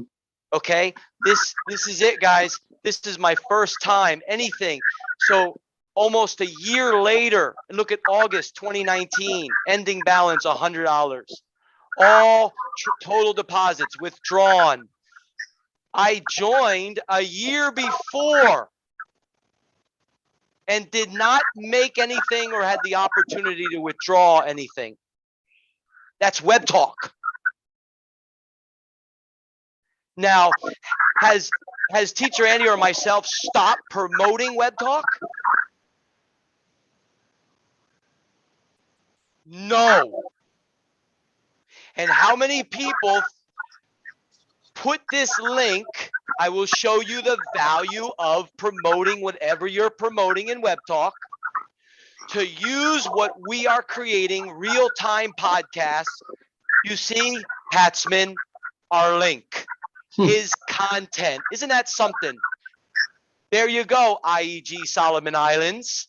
Okay, this is it, guys. This is my first time anything. So almost a year later, and look at August 2019, ending balance $100. All total deposits withdrawn. I joined a year before and did not make anything or had the opportunity to withdraw anything. That's Web Talk. Now, has Teacher Andy or myself stopped promoting Web Talk? No. And how many people put this link? I will show you the value of promoting whatever you're promoting in Web Talk. to use what we are creating, real-time podcasts. You see, Patsman, our link, his content. Isn't that something? There you go, IEG Solomon Islands.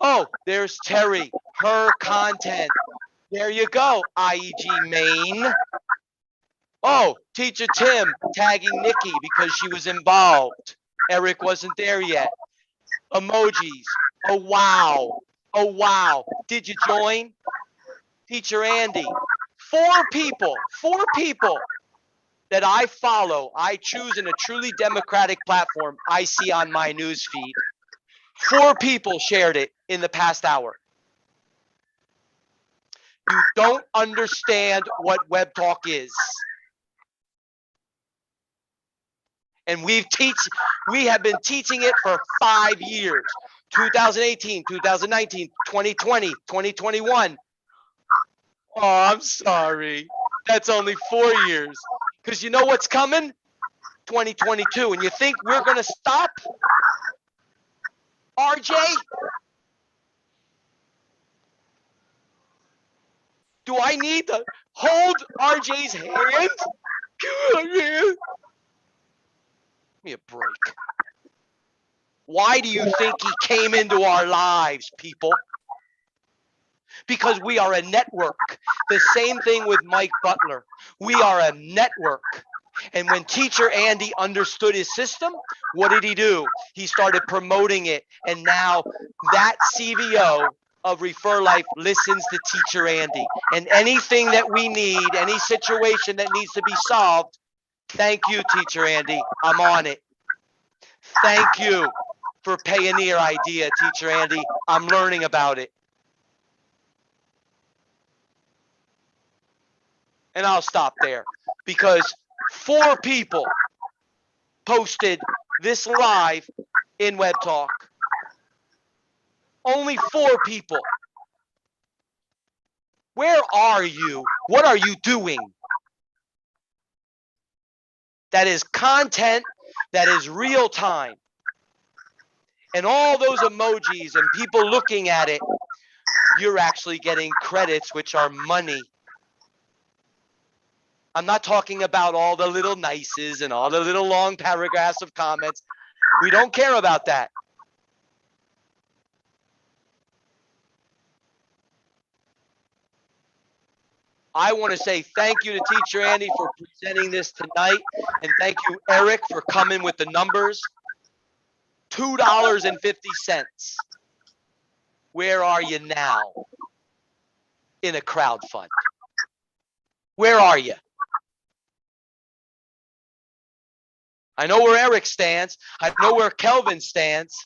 Oh, there's Terry, her content. There you go, IEG Maine. Oh, Teacher Tim tagging Nikki because she was involved. Eric wasn't there yet. Emojis. Oh, wow. Oh, wow. Did you join? Teacher Andy. Four people that I follow, I choose in a truly democratic platform I see on my news feed. 4 people shared it in the past hour. You don't understand what Web Talk is. And we have been teaching it for 5 years. 2018, 2019, 2020, 2021. Oh, I'm sorry. That's only 4 years. Because you know what's coming? 2022. And you think we're going to stop? RJ? Do I need to hold RJ's hand? Come on, man. Give me a break. Why do you think he came into our lives, people? Because we are a network. The same thing with Mike Butler. We are a network. And when Teacher Andy understood his system, what did he do? He started promoting it. And now that CVO of Refer Life listens to Teacher Andy. And anything that we need, any situation that needs to be solved, thank you, Teacher Andy. I'm on it. Thank you for Payoneer idea, Teacher Andy. I'm learning about it. And I'll stop there because 4 people posted this live in Web Talk. Only 4 people. Where are you? What are you doing? That is content that is real time. And all those emojis and people looking at it, you're actually getting credits, which are money. I'm not talking about all the little nices and all the little long paragraphs of comments. We don't care about that. I want to say thank you to Teacher Andy for presenting this tonight. And thank you, Eric, for coming with the numbers. $2.50. Where are you now in a crowd fund? Where are you? I know where Eric stands. I know where Kelvin stands.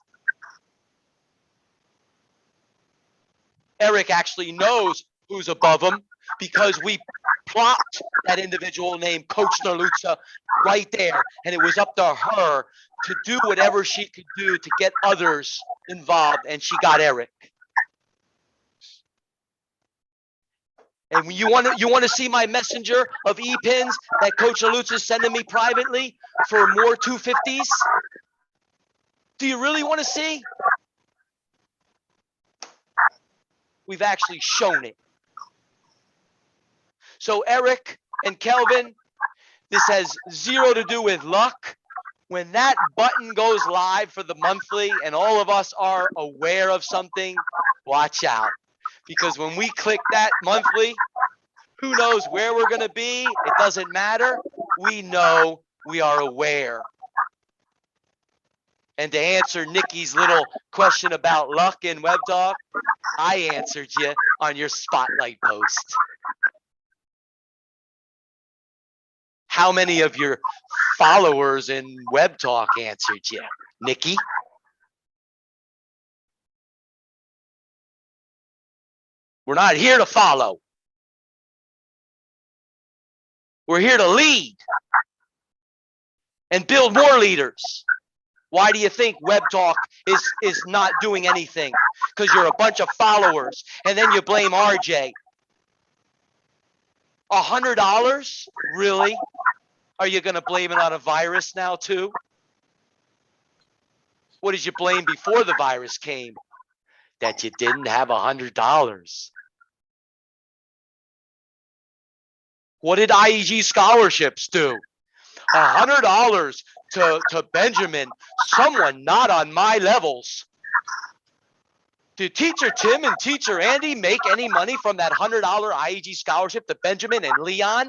Eric actually knows who's above him because we plopped that individual named Coach Narluza right there. And it was up to her to do whatever she could do to get others involved. And she got Eric. And you want to see my messenger of e-pins that Coach Narluza is sending me privately for more 250s? Do you really want to see? We've actually shown it. So Eric and Kelvin, this has zero to do with luck. When that button goes live for the monthly and all of us are aware of something, watch out. Because when we click that monthly, who knows where we're going to be? It doesn't matter. We know, we are aware. And to answer Nikki's little question about luck in Web Talk, I answered you on your spotlight post. How many of your followers in Web Talk answered you, Nikki? We're not here to follow. We're here to lead and build more leaders. Why do you think Web Talk is not doing anything? Because you're a bunch of followers, and then you blame RJ. $100? Really? Are you going to blame it on a virus now too? What did you blame before the virus came? that you didn't have $100. What did IEG scholarships do? $100 to Benjamin, someone not on my levels. Did Teacher Tim and Teacher Andy make any money from that $100 IEG scholarship to Benjamin and Leon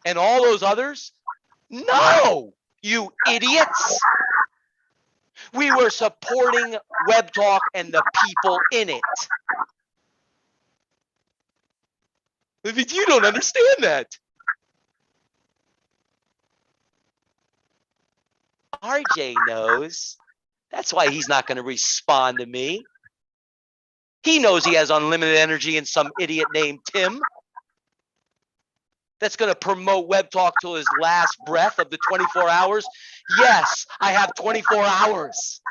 and all those others? No, you idiots. We were supporting Web Talk and the people in it. But you don't understand that. RJ knows. That's why he's not going to respond to me. He knows he has unlimited energy and some idiot named Tim that's going to promote Web Talk till his last breath of the 24 hours. Yes, I have 24 hours.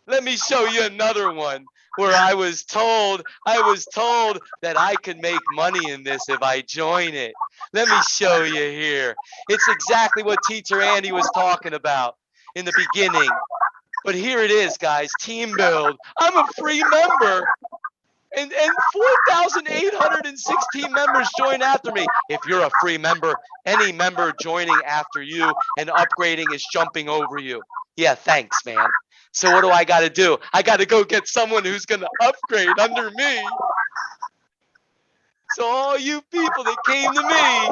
Let me show you another one where I was told that I could make money in this if I join it. Let me show you here. It's exactly what Teacher Andy was talking about in the beginning. But here it is, guys. Team Build. I'm a free member. And 4,816 members join after me. If you're a free member, any member joining after you and upgrading is jumping over you. Yeah, thanks, man. So what do I got to do? I got to go get someone who's going to upgrade under me. So all you people that came to me,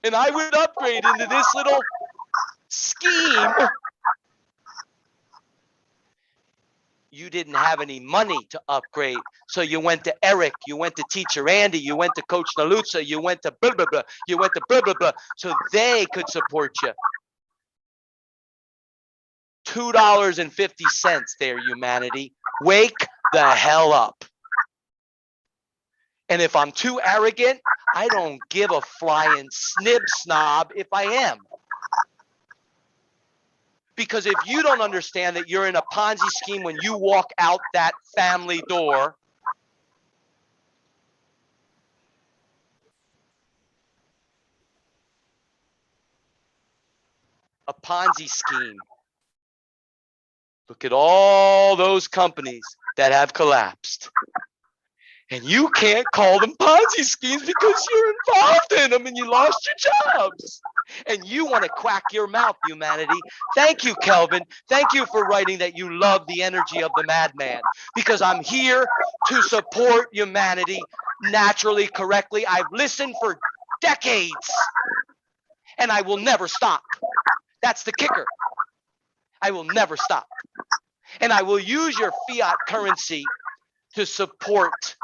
and I would upgrade into this little scheme, you didn't have any money to upgrade. So you went to Eric, you went to Teacher Andy, you went to Coach Nalutza, you went to blah, blah, blah, you went to blah, blah, blah, so they could support you. $2.50 there, humanity. Wake the hell up. And if I'm too arrogant, I don't give a flying snib snob if I am. Because if you don't understand that you're in a Ponzi scheme when you walk out that family door, a Ponzi scheme. Look at all those companies that have collapsed. And you can't call them Ponzi schemes because you're involved in them and you lost your jobs. And you want to quack your mouth, humanity. Thank you, Kelvin. Thank you for writing that you love the energy of the madman. Because I'm here to support humanity naturally, correctly. I've listened for decades. And I will never stop. That's the kicker. I will never stop. And I will use your fiat currency to support,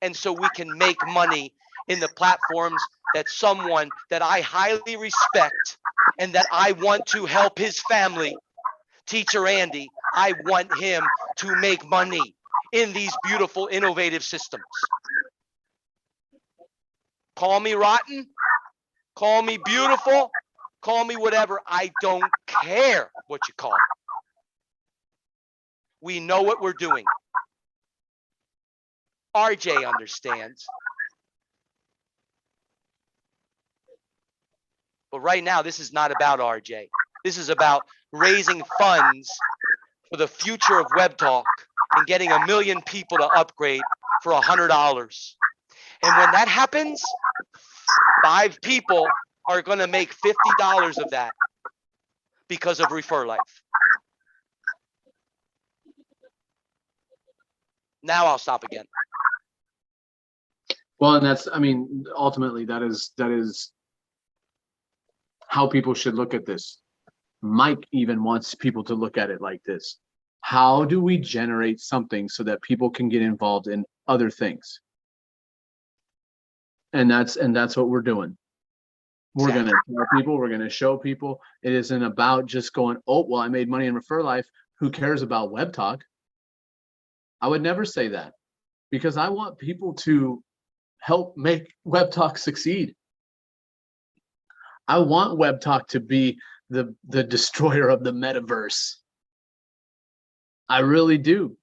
and so we can make money in the platforms that someone that I highly respect and that I want to help his family, Teacher Andy, I want him to make money in these beautiful, innovative systems. Call me rotten, call me beautiful, call me whatever. I don't care what you call it. We know what we're doing. RJ understands. But right now, this is not about RJ. This is about raising funds for the future of Web Talk and getting 1 million people to upgrade for $100. And when that happens, 5 people are going to make $50 of that because of Refer Life. Now I'll stop again. Well, and that's, I mean, ultimately that is how people should look at this. Mike even wants people to look at it like this. How do we generate something so that people can get involved in other things? And that's what we're doing. We're going to tell people, we're going to show people. It isn't about just going, oh, well, I made money in Refer Life. Who cares about Web Talk? I would never say that, because I want people to help make Web Talk succeed. I want Web Talk to be the destroyer of the metaverse. I really do.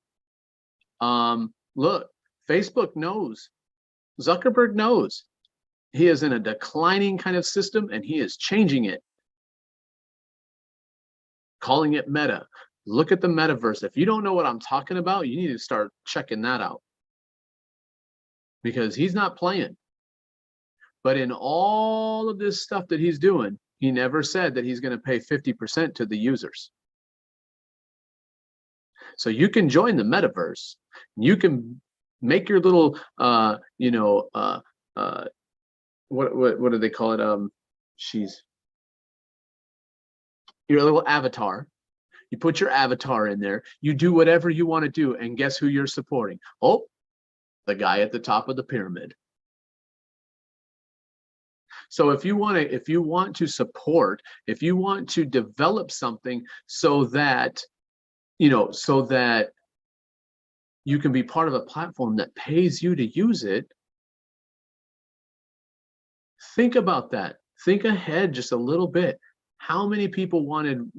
Look, Facebook knows. Zuckerberg knows. He is in a declining kind of system and he is changing it. calling it meta. Look at the metaverse. If you don't know what I'm talking about, you need to start checking that out, because he's not playing. But in all of this stuff that he's doing, he never said that he's going to pay 50% to the users. So you can join the metaverse. You can make your little, what do they call it? Your little avatar. You put your avatar in there. You do whatever you want to do, and guess who you're supporting? Oh, the guy at the top of the pyramid. So if you want to support, if you want to develop something so that you can be part of a platform that pays you to use it, think about that. Think ahead just a little bit. How many people wanted,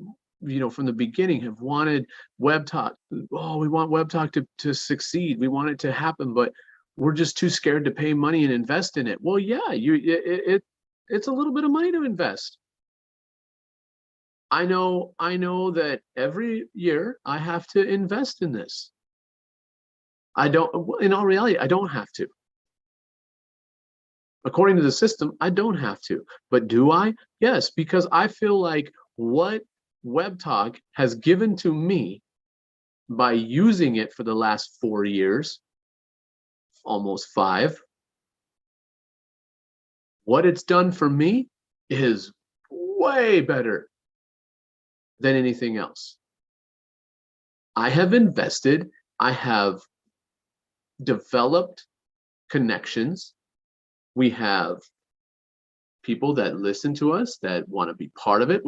from the beginning, have wanted WebTalk? Oh, we want WebTalk to succeed. We want it to happen, but we're just too scared to pay money and invest in it. Well, yeah, it's a little bit of money to invest. I know that every year I have to invest in this. In all reality, I don't have to. According to the system, I don't have to. But do I? Yes, because I feel like what WebTalk has given to me by using it for the last 4 years, almost 5, what it's done for me is way better than anything else. I have invested, I have developed connections. We have people that listen to us that want to be part of it.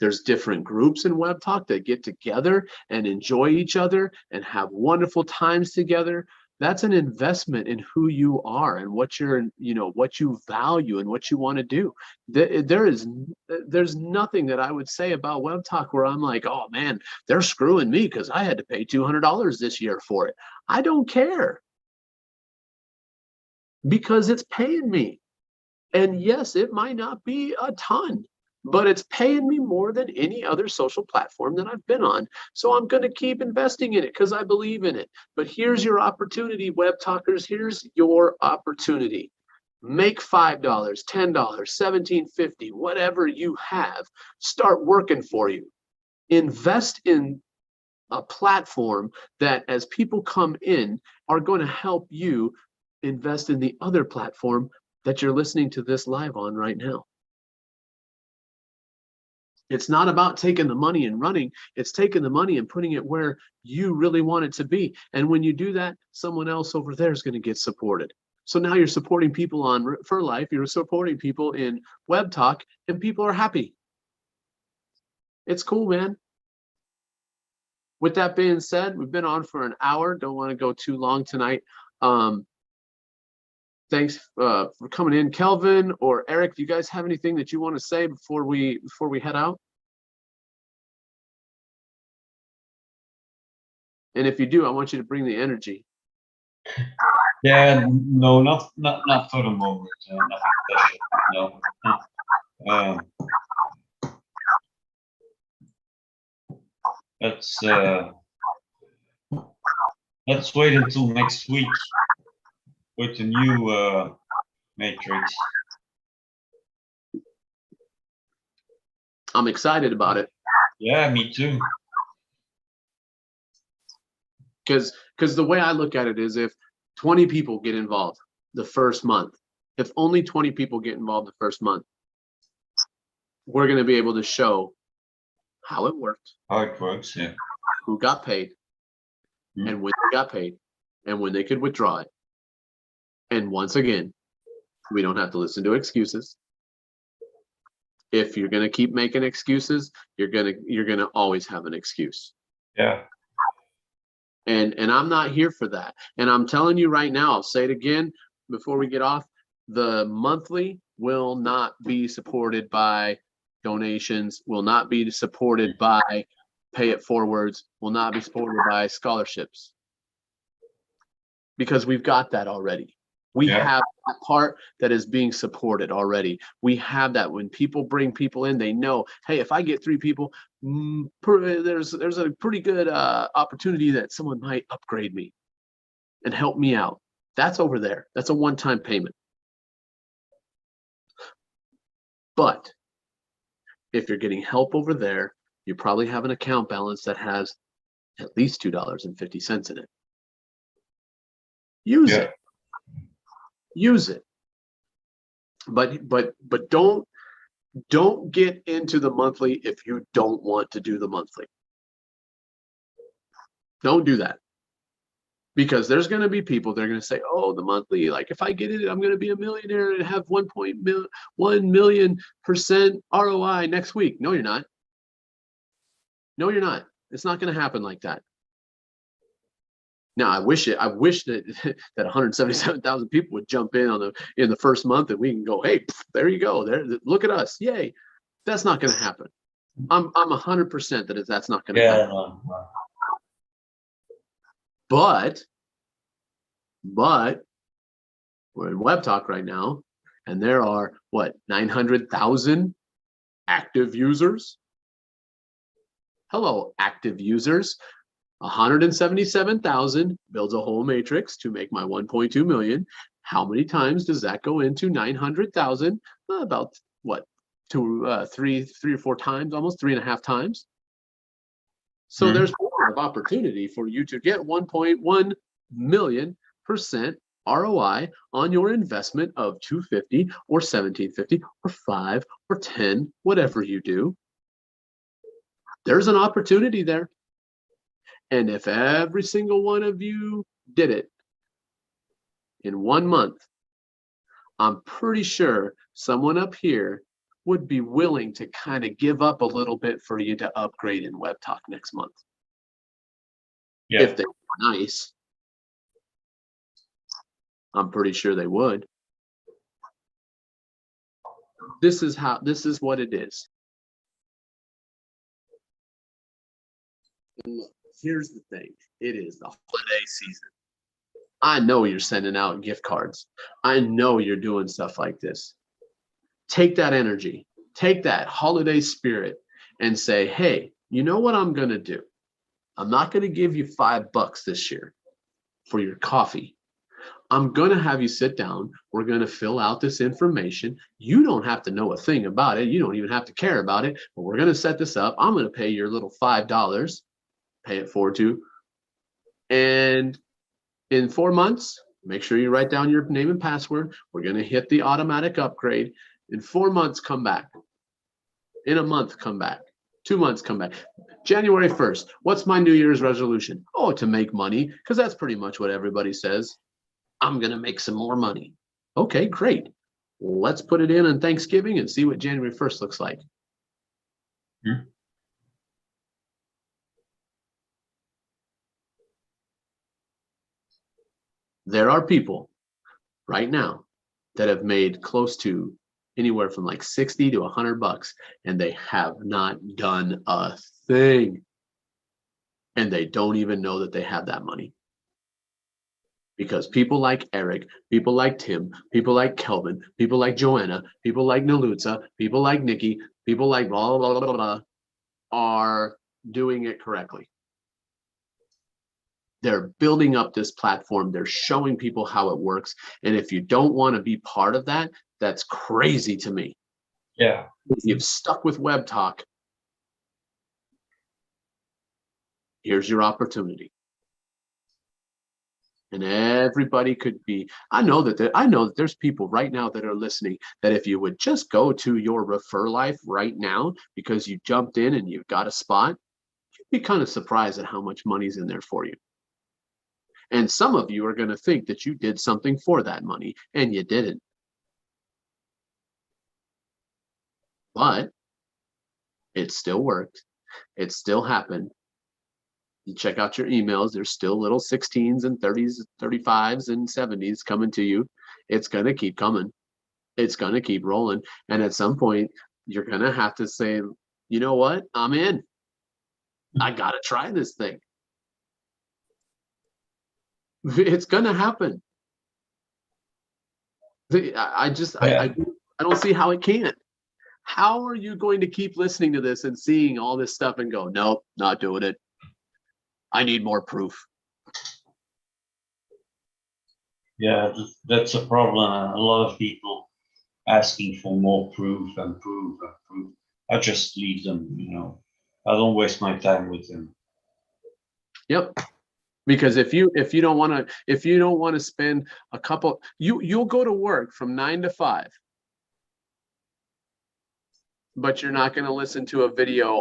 There's different groups in WebTalk that get together and enjoy each other and have wonderful times together. That's an investment in who you are and what what you value and what you want to do. There's nothing that I would say about WebTalk where I'm like, oh man, they're screwing me because I had to pay $200 this year for it. I don't care, because it's paying me. And yes, it might not be a ton, but it's paying me more than any other social platform that I've been on. So I'm going to keep investing in it because I believe in it. But here's your opportunity, Web Talkers. Here's your opportunity. Make $5, $10, $17.50, whatever you have. Start working for you. Invest in a platform that, as people come in, are going to help you invest in the other platform that you're listening to this live on right now. It's not about taking the money and running. It's taking the money and putting it where you really want it to be. And when you do that, someone else over there is going to get supported. So now you're supporting people on For Life. You're supporting people in WebTalk, and people are happy. It's cool, man. With that being said, we've been on for an hour. Don't want to go too long tonight. Thanks for coming in. Kelvin or Eric, do you guys have anything that you want to say before we head out? And if you do, I want you to bring the energy. Yeah, no, not for the moment. Nothing special. No. Let's wait until next week with the new matrix. I'm excited about it. Yeah, me too. Because the way I look at it is, if 20 people get involved the first month, if only 20 people get involved the first month, we're going to be able to show how it worked. How it works, yeah. Who got paid, and when they got paid, and when they could withdraw it. And once again, we don't have to listen to excuses. If you're going to keep making excuses, you're going to always have an excuse. Yeah. And I'm not here for that. And I'm telling you right now, I'll say it again before we get off, the monthly will not be supported by donations, will not be supported by pay it forwards, will not be supported by scholarships. Because we've got that already. We Yeah. have that part that is being supported already. We have that when people bring people in, they know, hey, if I get 3 people, there's a pretty good opportunity that someone might upgrade me and help me out. That's over there. That's a one-time payment. But if you're getting help over there, you probably have an account balance that has at least $2.50 in it. Use Yeah. it. Use it. But don't get into the monthly if you don't want to do the monthly. Don't do that. Because there's going to be people that are going to say, oh, the monthly, like if I get it, I'm going to be a millionaire and have 1 million% ROI next week. No, you're not. No, you're not. It's not going to happen like that. Now, I wish that that 177,000 people would jump in in the first month and we can go, hey, there you go. There, look at us. Yay. That's not going to happen. I'm 100% that that's not going to happen. No. But we're in Web Talk right now, and there are what, 900,000 active users? Hello, active users. 177,000 builds a whole matrix to make my 1.2 million. How many times does that go into 900,000? About what, 3 or 4 times, almost 3.5 times. So there's more of opportunity for you to get 1.1 million% ROI on your investment of $250 or $1,750 or $5 or $10, whatever you do. There's an opportunity there. And if every single one of you did it in 1 month, I'm pretty sure someone up here would be willing to kind of give up a little bit for you to upgrade in Web Talk next month. Yeah. If they're nice, I'm pretty sure they would. This is what it is. And look, here's the thing. It is the holiday season. I know you're sending out gift cards. I know you're doing stuff like this. Take that energy, take that holiday spirit and say, hey, you know what I'm going to do? I'm not going to give you $5 this year for your coffee. I'm going to have you sit down. We're going to fill out this information. You don't have to know a thing about it. You don't even have to care about it, but we're going to set this up. I'm going to pay your little $5, pay it forward to. And in 4 months, make sure you write down your name and password. We're going to hit the automatic upgrade. In 4 months, come back. In a month, come back. 2 months, come back. January 1st, what's my New Year's resolution? Oh, to make money, because that's pretty much what everybody says. I'm going to make some more money. Okay, great. Let's put it in on Thanksgiving and see what January 1st looks like. There are people right now that have made close to anywhere from like 60 to $100, and they have not done a thing. And they don't even know that they have that money. Because people like Eric, people like Tim, people like Kelvin, people like Joanna, people like Nalutza, people like Nikki, people like blah, blah, blah, blah, blah, are doing it correctly. They're building up this platform. They're showing people how it works. And if you don't want to be part of that, that's crazy to me. Yeah. If you've stuck with Web Talk, here's your opportunity. And everybody could be, I know that there's people right now that are listening that if you would just go to your Refer Life right now because you jumped in and you've got a spot, you'd be kind of surprised at how much money's in there for you. And some of you are going to think that you did something for that money, and you didn't. But it still worked. It still happened. You check out your emails, there's still little 16s and 30s, 35s and 70s coming to you. It's going to keep coming. It's going to keep rolling. And at some point, you're going to have to say, you know what? I'm in. I got to try this thing. It's going to happen. I don't see how it can. How are you going to keep listening to this and seeing all this stuff and go, nope, not doing it. I need more proof. Yeah, that's a problem. A lot of people asking for more proof and proof and proof. I just leave them, I don't waste my time with them. Yep. Because if you don't want to spend a couple, you'll go to work from 9 to 5, but you're not going to listen to a video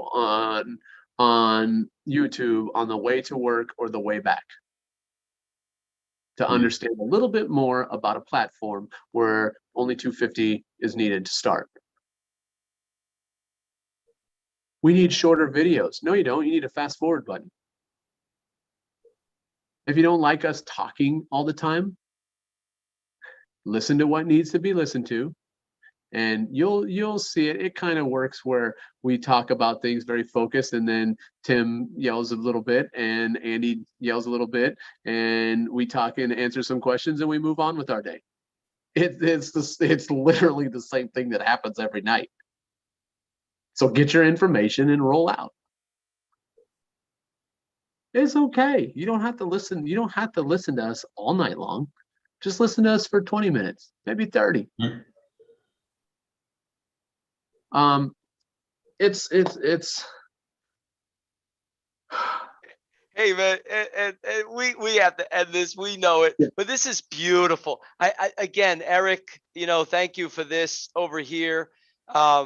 on YouTube on the way to work or the way back to understand a little bit more about a platform where only 250 is needed to start. We need shorter videos. No, you don't. You need a fast forward button. If you don't like us talking all the time, listen to what needs to be listened to, and you'll see it. It kind of works where we talk about things very focused, and then Tim yells a little bit and Andy yells a little bit, and we talk and answer some questions, and we move on with our day. It's literally the same thing that happens every night. So get your information and roll out. It's okay. You don't have to listen. You don't have to listen to us all night long. Just listen to us for 20 minutes, maybe 30. It's Hey man, and we have to end this. We know it, but this is beautiful. I again, Eric, thank you for this over here.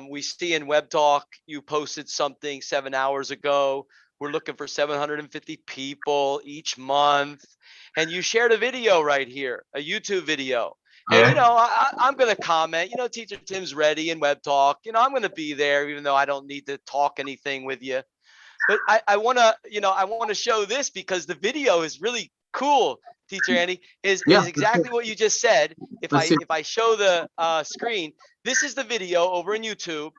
We see in Web Talk you posted something 7 hours ago. We're looking for 750 people each month, and you shared a video right here, a YouTube video. And I'm gonna comment. Teacher Tim's ready in Web Talk. I'm gonna be there, even though I don't need to talk anything with you. But I wanna show this because the video is really cool. Teacher Andy is exactly what you just said. If I show the screen, this is the video over in YouTube,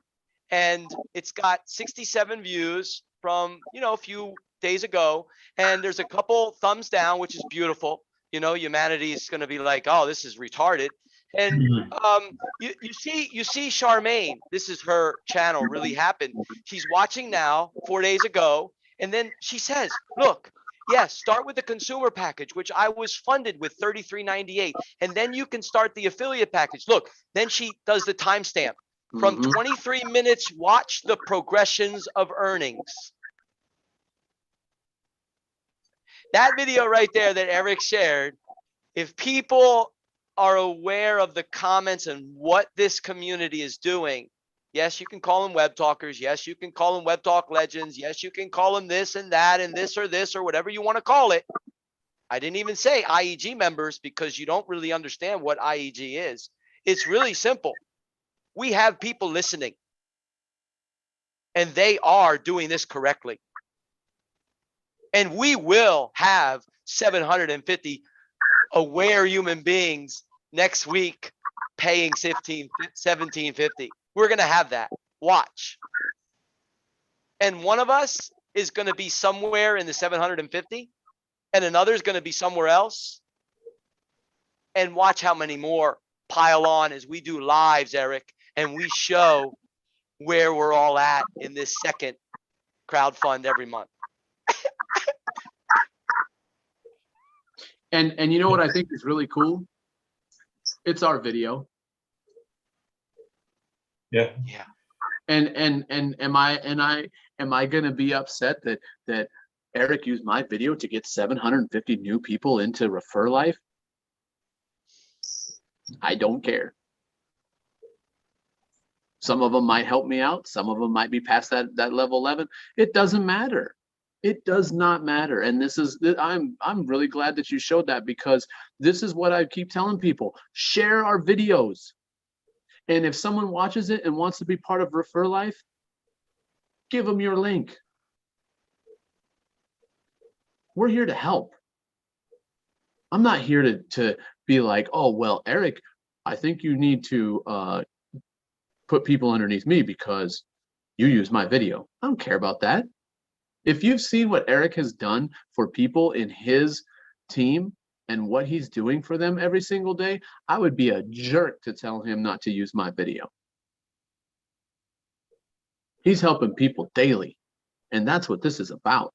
and it's got 67 views from a few days ago, and there's a couple thumbs down, which is beautiful. Humanity is going to be like, oh, this is retarded. And you see Charmaine, this is her channel, really happened. She's watching now 4 days ago, and then she says, look, yes, start with the consumer package, which I was funded with $33.98, and then you can start the affiliate package. Look, then she does the timestamp. From 23 minutes, watch the progressions of earnings. That video right there that Eric shared, if people are aware of the comments and what this community is doing, yes, you can call them web talkers. Yes, you can call them web talk legends. Yes, you can call them this and that and this or whatever you want to call it. I didn't even say IEG members because you don't really understand what IEG is. It's really simple. We have people listening, and they are doing this correctly. And we will have 750 aware human beings next week paying $17.50. We're going to have that. Watch. And one of us is going to be somewhere in the 750, and another is going to be somewhere else. And watch how many more pile on as we do lives, Eric, and we show where we're all at in this second crowdfund every month. And you know what I think is really cool? It's our video. Yeah. Yeah. And am I gonna be upset that Eric used my video to get 750 new people into Refer Life? I don't care. Some of them might help me out. Some of them might be past that level 11. It doesn't matter. It does not matter. And I'm really glad that you showed that, because this is what I keep telling people. Share our videos. And if someone watches it and wants to be part of Refer Life, give them your link. We're here to help. I'm not here to be like, oh, well, Eric, I think you need to put people underneath me because you use my video. I don't care about that. If you've seen what Eric has done for people in his team and what he's doing for them every single day, I would be a jerk to tell him not to use my video. He's helping people daily, and that's what this is about.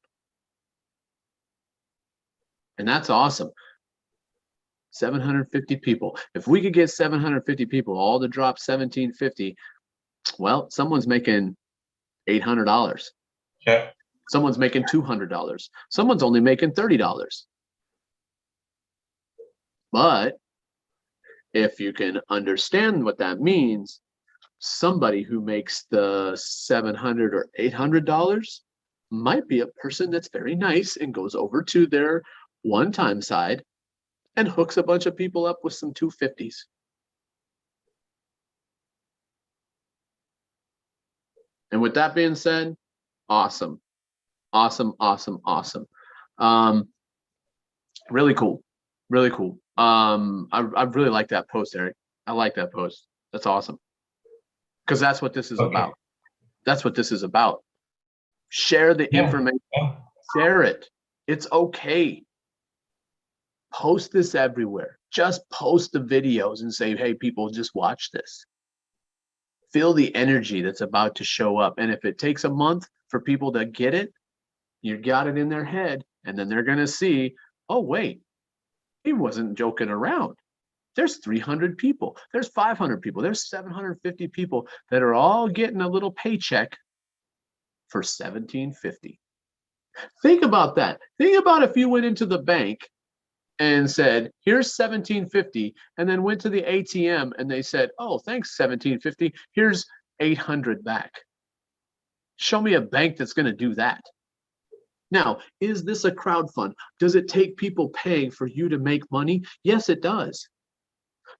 And that's awesome. 750 people. If we could get 750 people all to drop 1750, well, someone's making $800. Yeah. Someone's making $200. Someone's only making $30. But if you can understand what that means, somebody who makes the $700 or $800 might be a person that's very nice and goes over to their one-time side and hooks a bunch of people up with some 250s. And with that being said, awesome. Awesome, awesome, awesome. Really cool. Really cool. I really like that post, Eric. I like that post. That's awesome. Because that's what this is about. That's what this is about. Share the information. Share it. It's okay. Post this everywhere. Just post the videos and say, hey, people, just watch this. Feel the energy that's about to show up. And if it takes a month for people to get it, you got it in their head, and then they're going to see, oh, wait, he wasn't joking around. There's 300 people. There's 500 people. There's 750 people that are all getting a little paycheck for $17.50. Think about that. Think about if you went into the bank and said, here's $17.50, and then went to the ATM and they said, oh, thanks, $17.50. Here's $800 back. Show me a bank that's going to do that. Now, is this a crowd fund? Does it take people paying for you to make money? Yes, it does.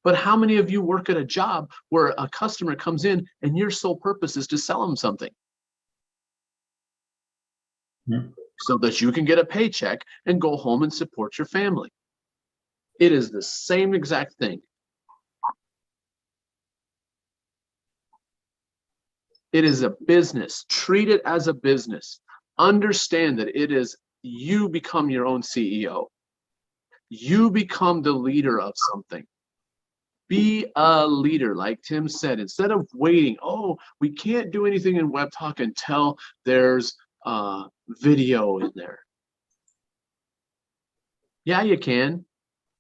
But how many of you work at a job where a customer comes in and your sole purpose is to sell them something? So that you can get a paycheck and go home and support your family. It is the same exact thing. It is a business. Treat it as a business. Understand that it is you become your own CEO. You become the leader of something. Be a leader, like Tim said. Instead of waiting, oh, we can't do anything in Web Talk until there's video in there. Yeah, you can,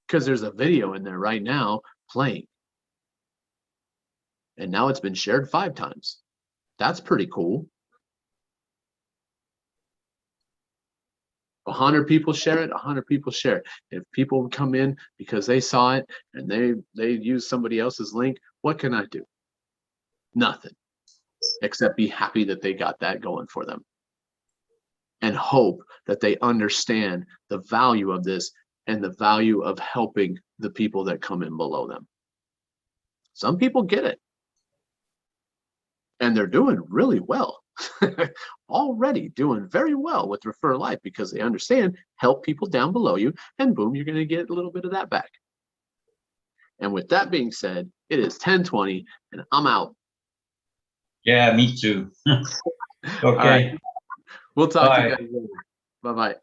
because there's a video in there right now playing. And now it's been shared 5 times. That's pretty cool. 100 people share it, 100 people share it. If people come in because they saw it and they use somebody else's link, what can I do? Nothing, except be happy that they got that going for them. And hope that they understand the value of this and the value of helping the people that come in below them. Some people get it. And they're doing really well. Already doing very well with Refer Life because they understand help people down below you, and boom, you're going to get a little bit of that back. And with that being said, it is 10:20 and I'm out. Yeah, me too. Okay. All right. We'll talk to you Bye. guys later. Bye-bye.